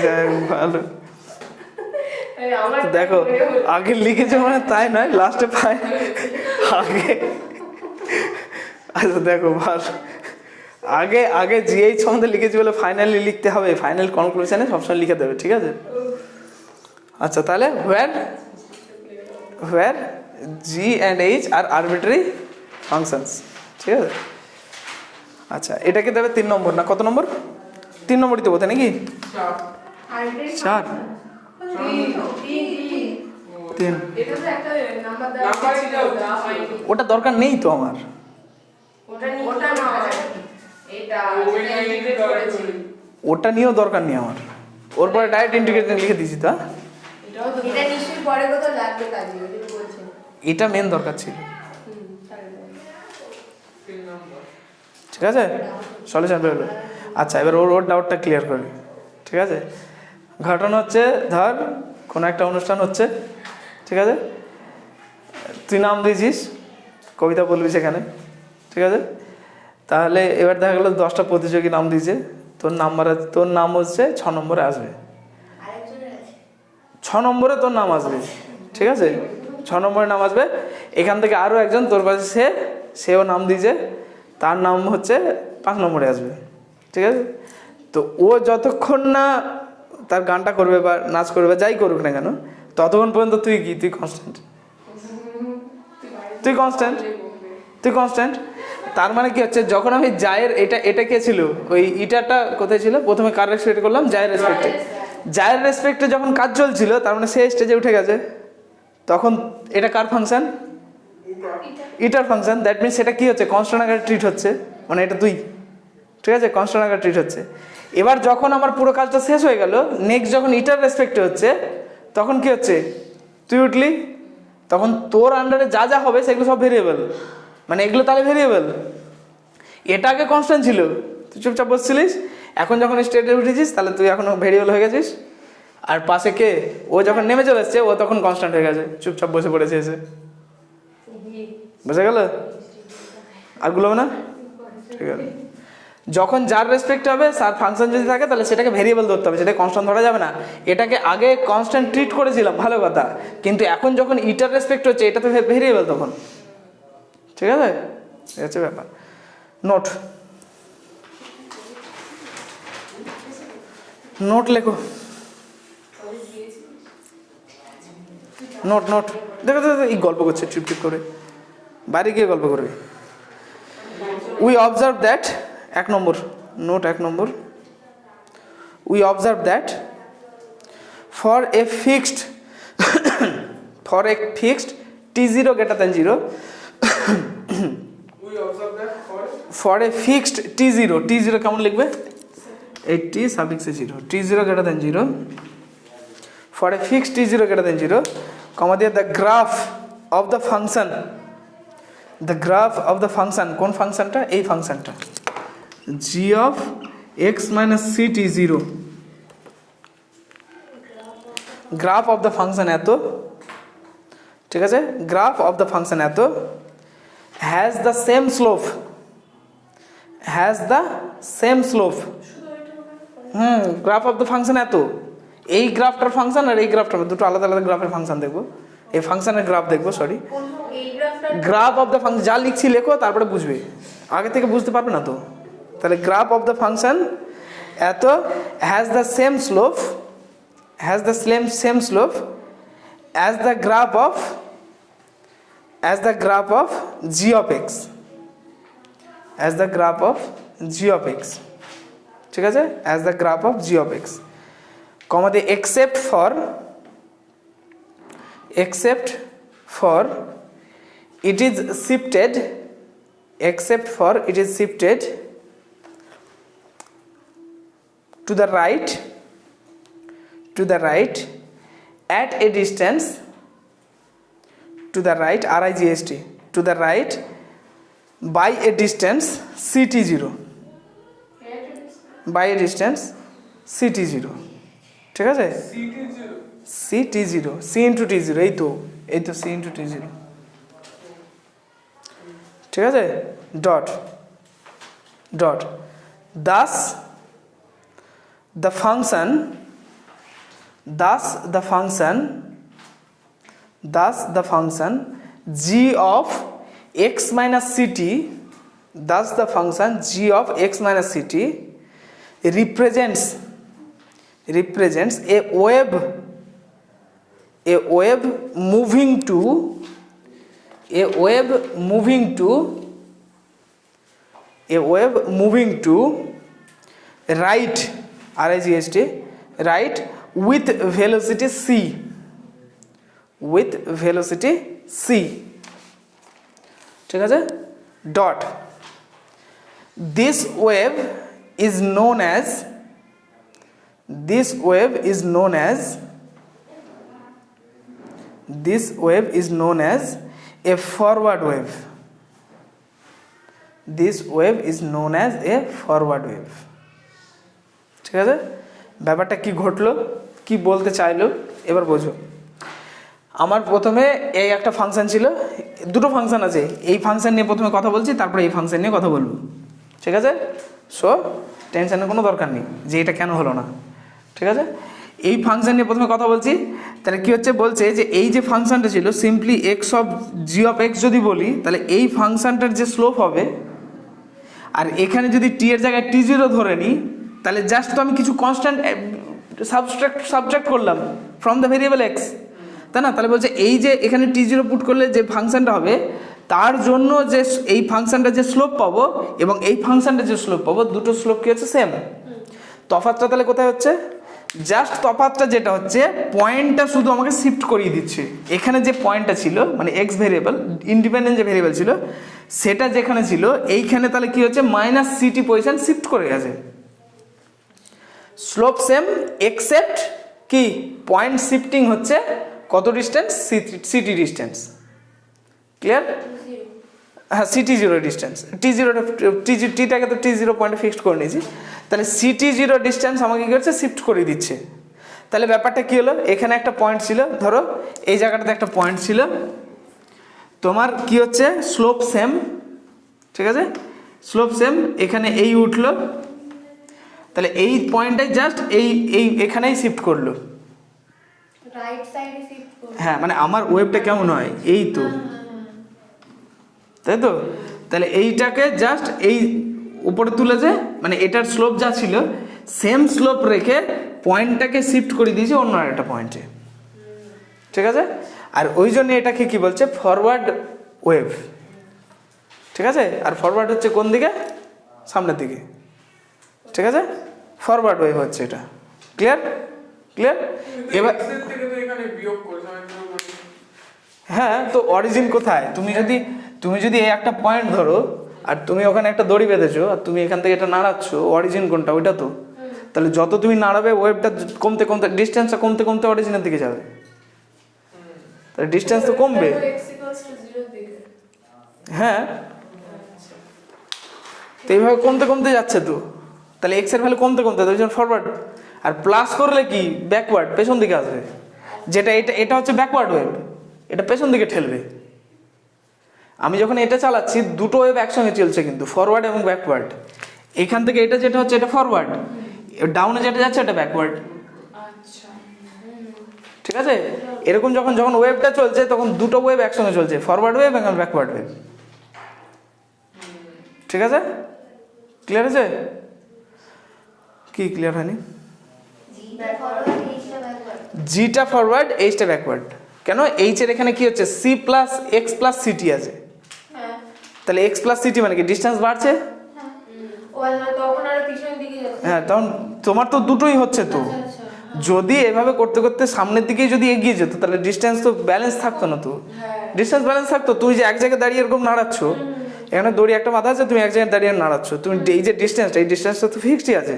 যাই হোক, ভালো। আরে আমার দেখো আগে লিখেছে মানে তাই নয়, লাস্টে পাই আগে। আচ্ছা দেখো ভালো, আগে জিএইচ সম্বন্ধে লিখেছি বলে ফাইনালি লিখতে হবে, ফাইনাল কনক্লুশনে সবসময় লিখে দেবে, ঠিক আছে? আচ্ছা তাহলে where g and h আর আরবিট্রারি ফাংশনস, ঠিক আছে? আচ্ছা এটাকে দেবে 3 নম্বর না কত নম্বর? 3 নম্বরই দেবো তাই নাকি? 4 3 এটা তো একটা নাম্বার দেওয়া হয়নি। ওটা দরকার নেই তো আমার। ওটা না, এটা যেটা integrate করেছি। ওটা নিয়েও দরকার নেই আমার, ওর পরে ডাইরেক্ট ইন্টিগ্রেশন লিখে দিয়েছি তো। এটাও তো এটা নিশ্চয়ই পরে কোথাও লাগবে কাজে, ওই জন্য বলছেন। এটা মেন দরকার ছিল, তিন নম্বর। ঠিক আছে? সলিউশন বেরোলো। আচ্ছা এবার ওর ডাউটটা ক্লিয়ার করি, ঠিক আছে? ঘটনা হচ্ছে ধর কোনো একটা অনুষ্ঠান হচ্ছে, ঠিক আছে? তুই নাম দিয়েছিস, কবিতা বলবি সেখানে, ঠিক আছে? তাহলে এবার দেখা গেলো 10টা প্রতিযোগী নাম দিয়েছে, তোর নাম হচ্ছে 6 নম্বরে আসবে, আরেকজনের আছে 6 নম্বরে তোর নাম আসবে, ঠিক আছে? 6 নম্বরে নাম আসবে, এখান থেকে আরও একজন তোর পাশে সেও নাম দিয়েছে, তার নাম হচ্ছে 5 নম্বরে আসবে, ঠিক আছে? তো ও যতক্ষণ না তার গানটা করবে বা নাচ করবে বা যাই করুক না কেন, ততক্ষণ পর্যন্ত তুই কনস্ট্যান্ট, তুই কনস্ট্যান্ট। তার মানে কি হচ্ছে, যখন আমি জায়ের এটা কে ছিল, ওই ইটারটা কোথায় ছিল, প্রথমে কার রেসপেক্ট করলাম? জায়ের রেসপেক্টে। জায়ের রেসপেক্টে যখন কাজ চলছিল, তার মানে সে স্টেজে উঠে গেছে, তখন এটা কার ফাংশন? ইটার ফাংশন। দ্যাট মিনস সেটা কি হচ্ছে? কনস্ট্যান্ট আকারে ট্রিট হচ্ছে, মানে এটা তুই, ঠিক আছে? কনস্ট্যান্ট আকারে ট্রিট হচ্ছে। এবার যখন আমার পুরো কাজটা শেষ হয়ে গেল, নেক্সট যখন ইটার রেসপেক্টে হচ্ছে, তখন কি হচ্ছে? তুই উঠলি, তখন তোর আন্ডারে যা যা হবে সেগুলো সব ভেরিয়েবল, মানে এগুলো তাহলে ভেরিয়েবল। এটা আগে কনস্ট্যান্ট ছিল, তুই চুপচাপ বসছিলিস, এখন যখন স্টেজে উঠেছিস তাহলে তুই এখন ভেরিয়েবল হয়ে গেছিস। আর পাশে কে? ও যখন নেমে চলে এসছে, ও তখন কনস্ট্যান্ট হয়ে গেছে, চুপচাপ বসে পড়েছে এসে, বুঝে গেল? আর গুলো না, ঠিক আছে? যখন যার রেসপেক্ট হবে, তার ফাংশন যদি থাকে, তাহলে সেটাকে ভেরিয়েবল ধরতে হবে, সেটা কনস্ট্যান্ট ধরা যাবে না। এটাকে আগে কনস্ট্যান্ট ট্রিট করেছিলাম, ভালো কথা, কিন্তু এখন যখন ইটার রেসপেক্ট হচ্ছে, এটা তো ভেরিয়েবল তখন, ঠিক আছে? এই হচ্ছে ব্যাপার। নোট লেখো, নোট দেখো এই গল্প করছে চুপ করে, বাইরে গিয়ে গল্প করবে। We observe that, 1 number note, 1 number, we observe that for a fixed t0 greater than 0, for a fixed t0 কেমন লিখবে? এই t সাফিক্সে 0, t0 greater than 0, for a fixed t0 greater than 0, comma দিয়ে the graph of the function, কোন ফাংশনটা? এই ফাংশনটা g of x minus c t0, graph of the function এত, ঠিক আছে, গ্রাফ অফ দ্য ফাংশন এত has the same slope, has the same slope. Graph of the function এত, এই গ্রাফটার ফাংশন আর এই গ্রাফটার দুটো আলাদা আলাদা গ্রাফের ফাংশন দেখবো, এই ফাংশনের গ্রাফ দেখবো, সরি এই গ্রাফটা গ্রাফ অফ দ্য ফাংশন যা লিখছি লেখো, তারপরে বুঝবে, আগে থেকে বুঝতে পারবে না তো। তাহলে গ্রাফ অফ দ্য ফাংশন এত has the same slope, has the same slope as the graph of, as the graph of G of X, as the graph of G of X, ঠিক আছে, as the graph of G of X, comma দিয়ে except for it is shifted, except for it is shifted to the right at a distance, to the right RIGST, to the right by a distance CT0, by a distance CT0, ঠিক আছে, CT0, C into T0, এই তো C into T0, ঠিক আছে, dot thus the function g of x minus ct, thus the function g of x minus ct represents a wave moving to right, RIGST, right with velocity c, ঠিক আছে, dot this wave is known as a forward wave, ঠিক আছে। ব্যাপারটা কি ঘটলো, কি বলতে চাইলো এবার বোঝো। আমার প্রথমে এই একটা ফাংশন ছিল, দুটো ফাংশন আছে, এই ফাংশন নিয়ে প্রথমে কথা বলছি, তারপরে এই ফাংশন নিয়ে কথা বলবো, ঠিক আছে। সো টেনশনের কোনো দরকার নেই যে এটা কেন হলো না, ঠিক আছে। এই ফাংশন নিয়ে প্রথমে কথা বলছি, তাহলে কি হচ্ছে, বলছে যে এই যে ফাংশনটা ছিল simply x of G of x যদি বলি, তাহলে এই ফাংশনটার যে স্লোপ হবে, আর এখানে যদি টি এর জায়গায় T0 ধরে নিই, তাহলে জাস্ট তো আমি কিছু কনস্ট্যান্ট সাবট্রাক্ট করলাম ফ্রম দ্য ভেরিয়েবল এক্স, তাই না। তাহলে বলছে এই যে এখানে T0 পুট করলে যে ফাংশনটা হবে, তার জন্য যে এই ফাংশনটা যে স্লোপ পাবো এবং এই ফাংশনটা যে স্লোপ পাবো, দুটো স্লোপ কি হচ্ছে, সেম। তফাৎটা তাহলে কোথায় হচ্ছে, জাস্ট তফাৎটা যেটা হচ্ছে, পয়েন্টটা শুধু আমাকে শিফট করিয়ে দিচ্ছে। এখানে যে পয়েন্টটা ছিল, মানে এক্স ভেরিয়েবল ইন্ডিপেন্ডেন্ট যে ভেরিয়েবল ছিল, সেটা যেখানে ছিল এইখানে তাহলে কি হচ্ছে, মাইনাস সিটি পজিশন শিফট করে গেছে। স্লোপ সেম এক্সেপ্ট কি পয়েন্ট শিফটিং হচ্ছে কত ডিস্টেন্স, সিটি ডিস্টেন্স, ক্লিয়ার। হ্যাঁ, CT0 ডিস্টেন্স, টিটাকে তো T0 পয়েন্টে ফিক্সড করে নিয়েছি, তাহলে CT0 ডিস্টেন্স আমাকে কী করছে, শিফট করে দিচ্ছে। তাহলে ব্যাপারটা কী হলো, এখানে একটা পয়েন্ট ছিল, ধরো এই জায়গাটাতে একটা পয়েন্ট ছিল, তোমার কি হচ্ছে, স্লোপ সেম, ঠিক আছে, স্লোপ সেম, এখানে এই উঠলো, তাহলে এই পয়েন্টটাই জাস্ট এই এখানেই শিফট করলো, রাইট সাইডে শিফট করব। হ্যাঁ, মানে আমার ওয়েভটা কেমন হয়, এই তো, তাই তো। তাহলে এইটাকে জাস্ট এই উপরে তুলেছে, মানে এটার স্লোপ যা ছিল সেম স্লোপ রেখে পয়েন্টটাকে শিফট করে দিয়েছে অন্য একটা পয়েন্টে, ঠিক আছে। আর ওই জন্য এটাকে কি বলছে, ফরওয়ার্ড ওয়েভ, ঠিক আছে। আর ফরওয়ার্ড হচ্ছে কোন দিকে, সামনের দিকে, ঠিক আছে, ফরওয়ার্ড ওয়েভ হচ্ছে এটা, ক্লিয়ার। এবার হ্যাঁ, তো অরিজিন কোথায়, তুমি যদি এই একটা পয়েন্ট ধরো আর তুমি ওখানে একটা দড়ি বেঁধেছো আর তুমি এখান থেকে এটা নাড়াচ্ছ, অরিজিন কোনটা, ওইটা তো। তাহলে যত তুমি নাড়াবে ওয়েভটা কমতে ডিস্টেন্সটা কমতে অরিজিনের দিকে যাবে, তাহলে ডিস্টেন্স তো কমবে। হ্যাঁ, তো এইভাবে কমতে যাচ্ছে তো, তাহলে এক্স এর ভ্যালু কমতে ফরওয়ার্ড, আর প্লাস করলে কি ব্যাকওয়ার্ড, পেছন দিকে আসবে, যেটা এটা হচ্ছে ব্যাকওয়ার্ড ওয়েভ, এটা পেছন দিকে ঠেলবে। আমি যখন এটা চালাচ্ছি দুটো ওয়েভ একসঙ্গে চলছে কিন্তু, ফরওয়ার্ড এবং ব্যাকওয়ার্ড। এখান থেকে এটা যেটা হচ্ছে এটা ফরওয়ার্ড, ডাউনে যেটা যাচ্ছে এটা ব্যাকওয়ার্ড। আচ্ছা, ঠিক আছে, এরকম যখন যখন ওয়েভটা চলছে তখন দুটো ওয়েভ একসঙ্গে চলছে, ফরওয়ার্ড ওয়েভ এবং ব্যাকওয়ার্ড ওয়েভ। ঠিক আছে, ক্লিয়ার আছে? কি ক্লিয়ার হয়নি? জিটা ফরওয়ার্ড এইচটা ব্যাকওয়ার্ড। জিটা ফরওয়ার্ড এইচটা ব্যাকওয়ার্ড। কেন? এইচের এখানে কি হচ্ছে, C plus X plus CT আছে, হ্যাঁ তাহলে এক্স প্লাস সিটি মানে কি ডিস্টেন্স বাড়ছে। ও আচ্ছা, তখন আর পিছনের দিকে যাচ্ছে। হ্যাঁ, তখন তোমার তো দুটোই হচ্ছে তো। আচ্ছা আচ্ছা, যদি এভাবে করতে করতে সামনের দিকেই যদি এগিয়ে যেত তাহলে ডিস্টেন্স তো ব্যালেন্স থাকতো না তো। হ্যাঁ ডিস্টেন্স ব্যালেন্স থাকতো, তুমি যে এক জায়গায় দাঁড়িয়ে এরকম নাড়াচ্ছ, এখানে দড়ি একটা বাঁধা আছে, তুমি এক জায়গায় দাঁড়িয়ে নাড়াচ্ছ, তুমি এই যে ডিস্টেন্সটা, এই ডিস্টেন্সটা তো ফিক্সডই আছে।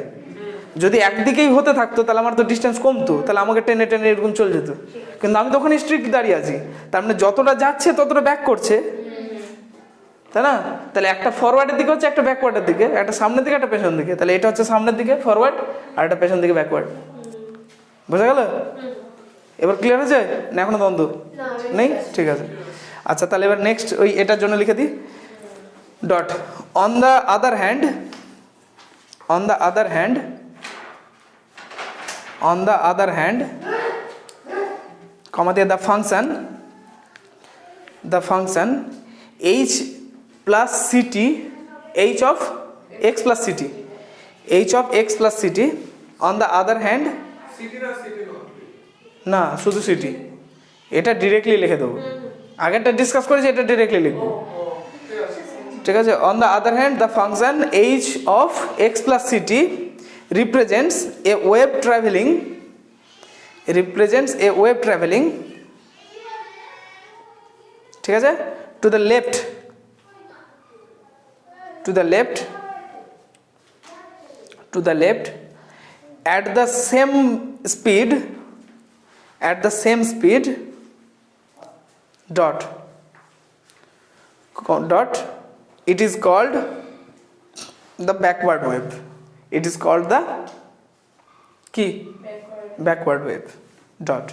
যদি একদিকেই হতে থাকতো তাহলে আমার তো ডিস্টেন্স কমতো, তাহলে আমাকে টেনে টেনে এরকম চলে যেত। কিন্তু আমি তখন স্ট্রিক্ট দাঁড়িয়ে আছি, তার মানে যতটা যাচ্ছে ততটা ব্যাক করছে, তাই না? তাহলে একটা ফরওয়ার্ডের দিকে হচ্ছে, একটা ব্যাকওয়ার্ডের দিকে, একটা সামনের দিকে একটা পেছন দিকে, তাহলে এটা হচ্ছে সামনের দিকে ফরওয়ার্ড আর একটা পেছন দিকে ব্যাকওয়ার্ড। বোঝা গেল? এবার ক্লিয়ার হয়েছে না এখনো দ্বন্দ্ব নেই? ঠিক আছে, আচ্ছা তাহলে এবার নেক্সট ওই এটার জন্য লিখে দিই dot on the other hand, on the other hand, on the other hand, comma দিয়ে the function h plus ct, h of x plus ct, h of x plus ct, on the other hand, না শুধু city, এটা directly লিখে দেবো, আগেরটা discuss করেছি, এটা directly লিখবো। ঠিক আছে, on the other hand the function h of x plus ct represents a wave traveling, ঠিক আছে, to the left at the same speed dot it is called the backward wave, it is called the কি backward wave dot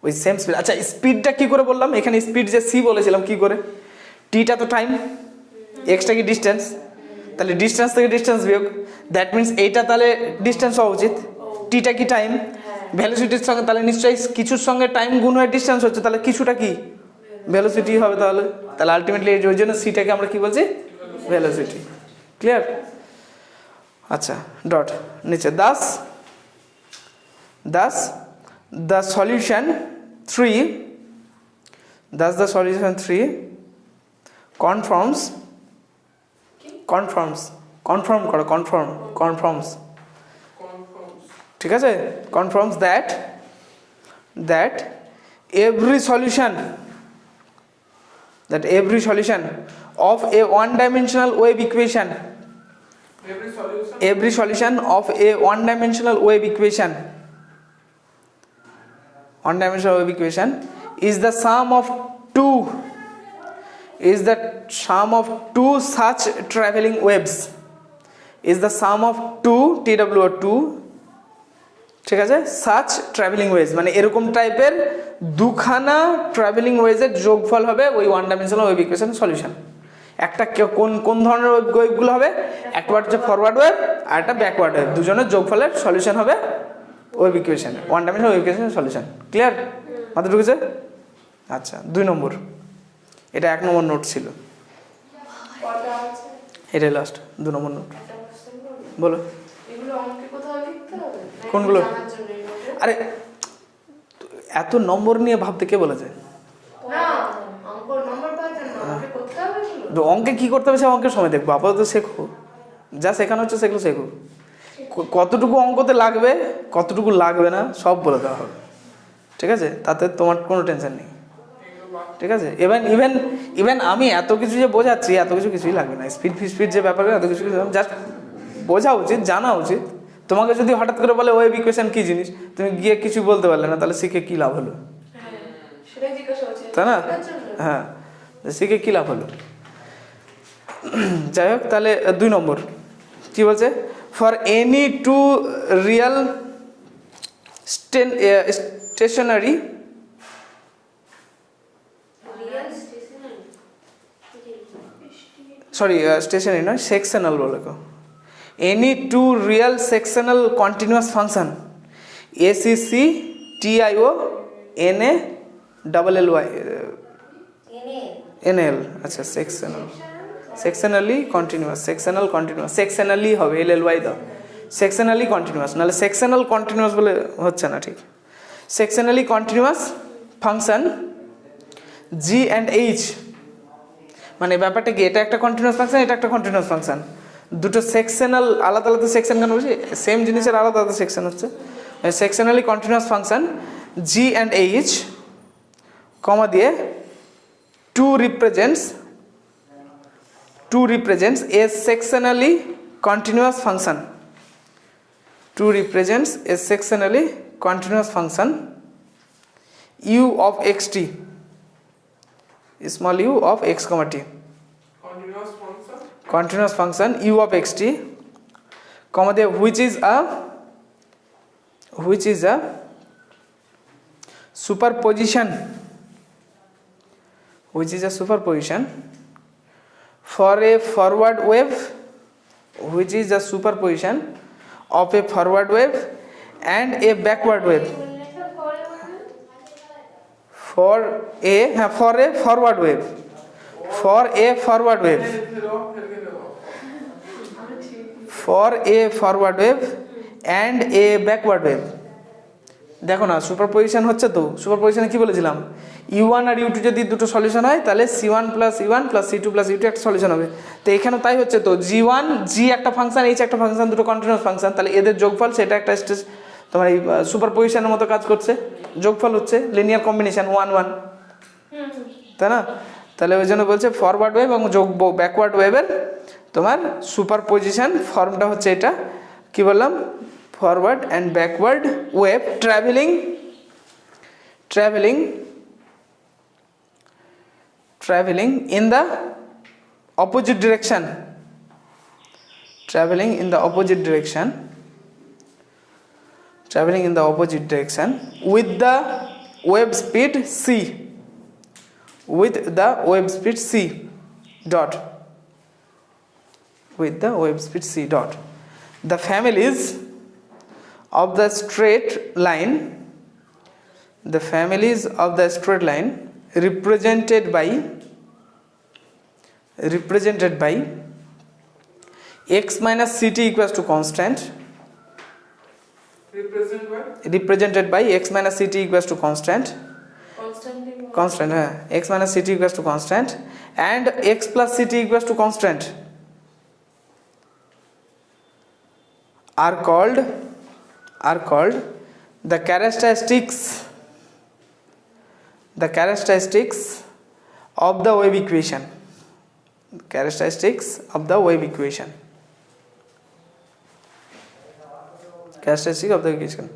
ওই same speed. আচ্ছা স্পিডটা কি করে বললাম, এখানে স্পিড যে সি বলেছিলাম কি করে, টিটা তো টাইম, এক্সটা কি ডিস্টেন্স, তাহলে ডিস্টেন্স থেকে ডিস্টেন্স বিয়োগ, দ্যাট মিনস এইটা তাহলে ডিস্টেন্স হওয়া উচিত, টিটা কি টাইম, ভ্যালোসিটির সঙ্গে তাহলে নিশ্চয়ই কিছুর সঙ্গে টাইম গুণ হয়ে ডিস্টেন্স হচ্ছে, তাহলে কিছুটা কি ভ্যালোসিটি হবে, তাহলে আলটিমেটলি ওই জন্য সিটাকে আমরা কি বলছি, ভ্যালোসিটি। ক্লিয়ার? আচ্ছা ডট নিচে দাস the solution 3 conforms ঠিক আছে, conforms that every solution of a one dimensional wave equation is the sum of two such traveling waves, TWO2, ঠিক আছে, such traveling waves মানে এরকম টাইপের দুখানা ট্রাভেলিং ওয়েভের যোগফল হবে ওই ওয়ান ডাইমেনশনাল ওয়েভ ইকুয়েশনের সলিউশন। একটা কোন ধরনের ওয়েভগুলো হবে, একটা হচ্ছে ফরওয়ার্ড ওয়েভ আর একটা ব্যাকওয়ার্ড ওয়েভ, দুজনের যোগফলের সলিউশন হবে wave equation, one dimensional wave ইকুয়েশনের সলিউশন। ক্লিয়ার? মাথা ঢুকেছে? আচ্ছা 2 নম্বর, এটা 1 নম্বর নোট ছিল, কটা আছে? এটাই লাস্ট 2 নম্বর নোট। একটা কোশ্চেন করব, বলো এগুলো অঙ্কে কোথাও লিখতে হবে নাকি কোনগুলো? জানার জন্য এই নোটে? আরে এত নম্বর নিয়ে ভাবতে কে বলেছে? না অঙ্ক নম্বর পাওয়ার জন্য অঙ্কে করতে হবে এগুলো। তো অঙ্কে কি করতে হবে সে অঙ্কের সময় দেখবো, আপাতত শেখো, যা শেখানো হচ্ছে সেগুলো শেখো, কতটুকু অঙ্কতে লাগবে কতটুকু লাগবে না সব বলে দেওয়া হবে, ঠিক আছে, তাতে তোমার কোনো টেনশন নেই, ঠিক আছে। ইভেন আমি এত কিছু যে বোঝাচ্ছি এত কিছুই লাগবে না, স্পিড যে ব্যাপারগুলো এত কিছু জাস্ট বোঝা উচিত, জানা উচিত। তোমাকে যদি হঠাৎ করে বলে ওয়েভ ইকুয়েশন কী জিনিস, তুমি গিয়ে কিছু বলতে পারলে না, তাহলে শিখে কী লাভ হলো, সেটাই জিজ্ঞাসা করছি, তাই না? এটার জন্য? হ্যাঁ, শিখে কী লাভ হলো। যাই হোক, তাহলে 2 নম্বর কী বলছে, for any two real stationary sorry stationary নয়, সেকশনাল বলে গো। Any two real sectional continuous function SEC TIO NA double L Y NL, আচ্ছা sectional, sectionally continuous, sectional continuous, sectionally হবে এল এল ওয়াই দাও, সেকশনালি কন্টিনিউয়াস, নাহলে sectional continuous বলে হচ্ছে না ঠিক। Sectionally continuous function G and H, মানে ব্যাপারটা কি, এটা একটা কন্টিনিউয়াস ফাংশন, এটা একটা কন্টিনিউয়াস ফাংশন, দুটো সেকশনাল আলাদা আলাদা সেকশন কেন বলছি, সেম জিনিসের আলাদা আলাদা সেকশন হচ্ছে। Sectionally continuous function G and H comma দিয়ে to represents a sectionally continuous function, 2 represents a sectionally continuous function u of xt, small u of x comma t, continuous function u of xt comma there which is a superposition for a forward wave, which is a superposition of a forward wave and a backward wave, for a forward wave and a backward wave। দেখো না superposition হচ্ছে, তো সুপারপজিশনে কি বলেছিলাম, u1 আর u2 যদি দুটো solution হয় তাহলে c1 plus u1 plus c2 plus u2 একটা সলিউশন হবে। তো এখানেও তাই হচ্ছে, তো g1 g একটা ফাংশন, h একটা ফাংশন, দুটো কন্টিনিউয়াস ফাংশন, তাহলে এদের যোগফল সেটা একটা স্টেজ তোমার এই সুপারপজিশনের মতো কাজ করছে, যোগফল হচ্ছে লিনিয়ার কম্বিনেশন 1 1, তাই না? তাহলে ওই জন্য বলছে ফরওয়ার্ড ওয়েভ এবং ব্যাকওয়ার্ড ওয়েভের তোমার সুপারপজিশন ফর্মটা হচ্ছে এটা, কি বললাম, forward and backward wave traveling in the opposite direction, with the wave speed c dot, the families of the straight line represented by x minus ct equals to constant, x minus ct equals to constant and x plus ct equals to constant are called the characteristics of the wave equation, characteristics of the equation.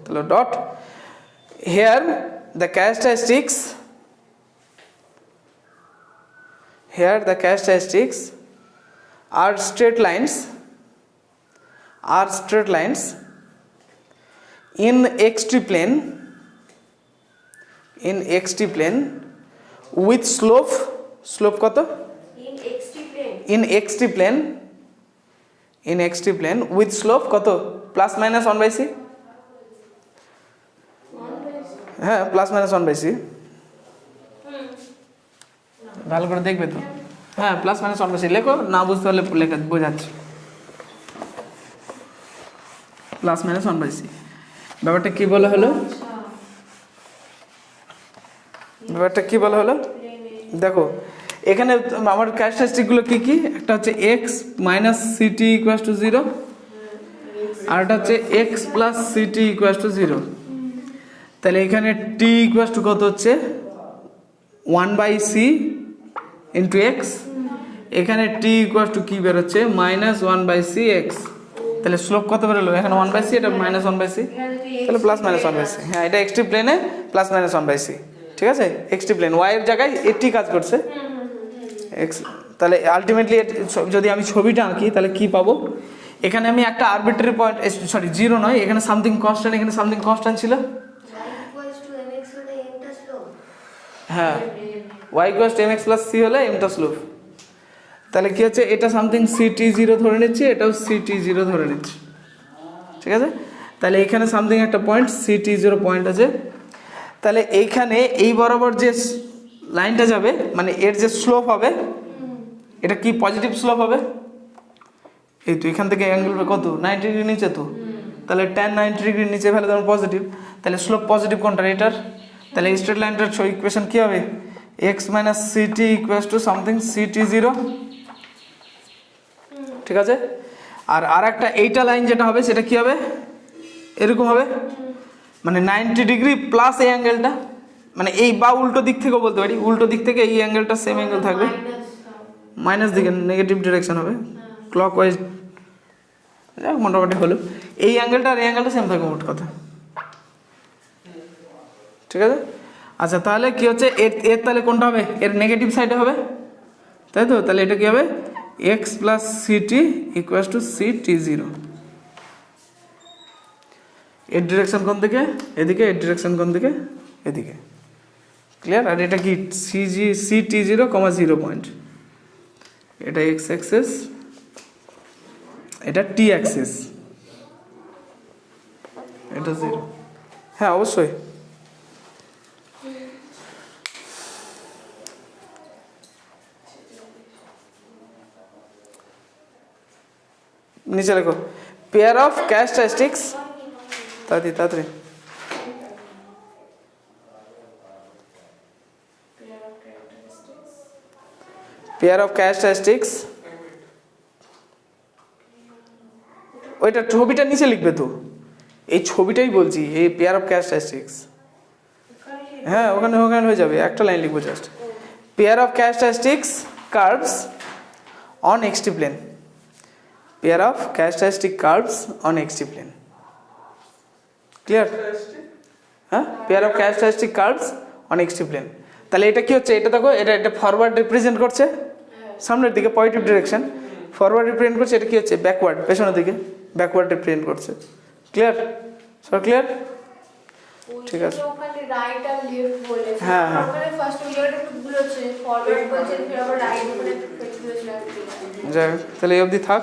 So dot here the characteristics are straight lines in xt plane with slope কত, in xt plane with slope কত, plus minus 1/c, হ্যাঁ plus minus 1/c, ভালো করে দেখবে তো, হ্যাঁ plus minus 1/c লেখো, না বুঝতে পারলে লেখা বোঝাচ্ছি, প্লাস মাইনাস 1/c। ব্যাপারটা কি বলা হলো, দেখো এখানে আমার ক্যারেক্টারিস্টিকগুলো কি কি, একটা হচ্ছে x minus ct equals two 0 আর একটা হচ্ছে x plus ct equals two 0। তাহলে এখানে t ইকুয়ালস টু কত হচ্ছে 1/c ইন্টু x, এখানে t ইকুয়ালস টু কি বেরোচ্ছে মাইনাস 1/c x, তাহলে স্লোপ কত বেরোলো, এখানে 1/c, এটা মাইনাস 1/c, তাহলে প্লাস মাইনাস 1/c, হ্যাঁ এটা এক্সটি প্লেনে প্লাস মাইনাস 1/c, ঠিক আছে, এক্সটি প্লেন y এর জায়গায় এটি কাজ করছে x, তাহলে আলটিমেটলি যদি আমি ছবিটা আঁকি তাহলে কি পাবো, এখানে আমি একটা আরবিট্রারি পয়েন্ট, সরি 0 নয়, এখানে সামথিং কনস্ট্যান্ট, এখানে সামথিং কনস্ট্যান্ট ছিল, হ্যাঁ y equals to mx plus c হলে m টা স্লোপ, তাহলে কি হচ্ছে, এটা সামথিং CT0 ধরে নিচ্ছি, এটাও CT0 ধরে নিচ্ছি, ঠিক আছে। তাহলে এখানে সামথিং একটা পয়েন্ট CT0 পয়েন্ট আছে। তাহলে এইখানে এই বরাবর যে লাইনটা যাবে, মানে এর যে স্লোপ হবে, এটা কি পজিটিভ স্লোপ হবে। এই তো এখান থেকে অ্যাঙ্গেল কত 90 ডিগ্রি নিচে, তো তাহলে tan 90 ডিগ্রি নিচে ফেলে তখন পজিটিভ, তাহলে স্লোপ পজিটিভ কোনটা, এটার। তাহলে স্ট্রেট লাইনটার ইকুয়েশন কি হবে, x minus CT equals to something CT0, ঠিক আছে। আর একটা এইটা লাইন যেটা হবে সেটা কি হবে, এরকম হবে, মানে 90 ডিগ্রি প্লাস এই অ্যাঙ্গেলটা, মানে এই বা উল্টো দিক থেকেও বলতে পারি, উল্টো দিক থেকে এই অ্যাঙ্গেলটা সেম অ্যাঙ্গেল থাকবে, মাইনাস দিকে নেগেটিভ ডিরেকশন হবে, ক্লকওয়াইজ, যাক মোটামুটি হলো। এই অ্যাঙ্গেলটা আর এই অ্যাঙ্গেলটা সেম থাকবে মোট কথা, ঠিক আছে। আচ্ছা তাহলে কি হচ্ছে, এর তাহলে কোনটা হবে, এর নেগেটিভ সাইডে হবে, তাই তো। তাহলে এটা কি হবে, x plus CT equals to CT0। এর ডিরেকশন কোন দিকে, এদিকে, এর ডিরেকশন কোন দিকে, এদিকে, ক্লিয়ার। আর এটা কি CT0, 0 পয়েন্ট, এটা x অ্যাক্সিস, এটা t অ্যাক্সিস, এটা 0। হ্যাঁ অবশ্যই। নিচে লেখো পেয়ার অফ ক্যারেক্টারিস্টিক্স, তাড়াতাড়ি তাড়াতাড়ি। পেয়ার অফ ক্যারেক্টারিস্টিক্স, ওইটা ছবিটা নিচে লিখবে তো, এই ছবিটাই বলছি, এই পেয়ার অফ ক্যারেক্টারিস্টিক্স। হ্যাঁ ওখানে ওখানে হয়ে যাবে, একটা লাইন লিখবো just, pair of characteristics curves on XT plane, pair of characteristic curves on XT plane, clear. হ্যাঁ pair of characteristic curves on XT plane. তাহলে এটা কি হচ্ছে, এটা দেখো, এটা ফরওয়ার্ড রিপ্রেজেন্ট করছে, সামনের দিকে পজিটিভ ডিরেকশন, ফরওয়ার্ড রিপ্রেজেন্ট করছে, এটা কি হচ্ছে ব্যাকওয়ার্ড, পেছনের দিকে ব্যাকওয়ার্ড রিপ্রেজেন্ট করছে, ক্লিয়ার, সব ক্লিয়ার, ঠিক আছে। ওখানে রাইট আর লেফট বলেছে, হ্যাঁ, হ্যাঁ। ওখানে ফার্স্ট ওইটা একটু ভুল হচ্ছে, ফরওয়ার্ড বলছেন, ফির আবার রাইট, ওখানে একটু ভুল হচ্ছে। যাই হোক, তাহলে এই অবধি থাক।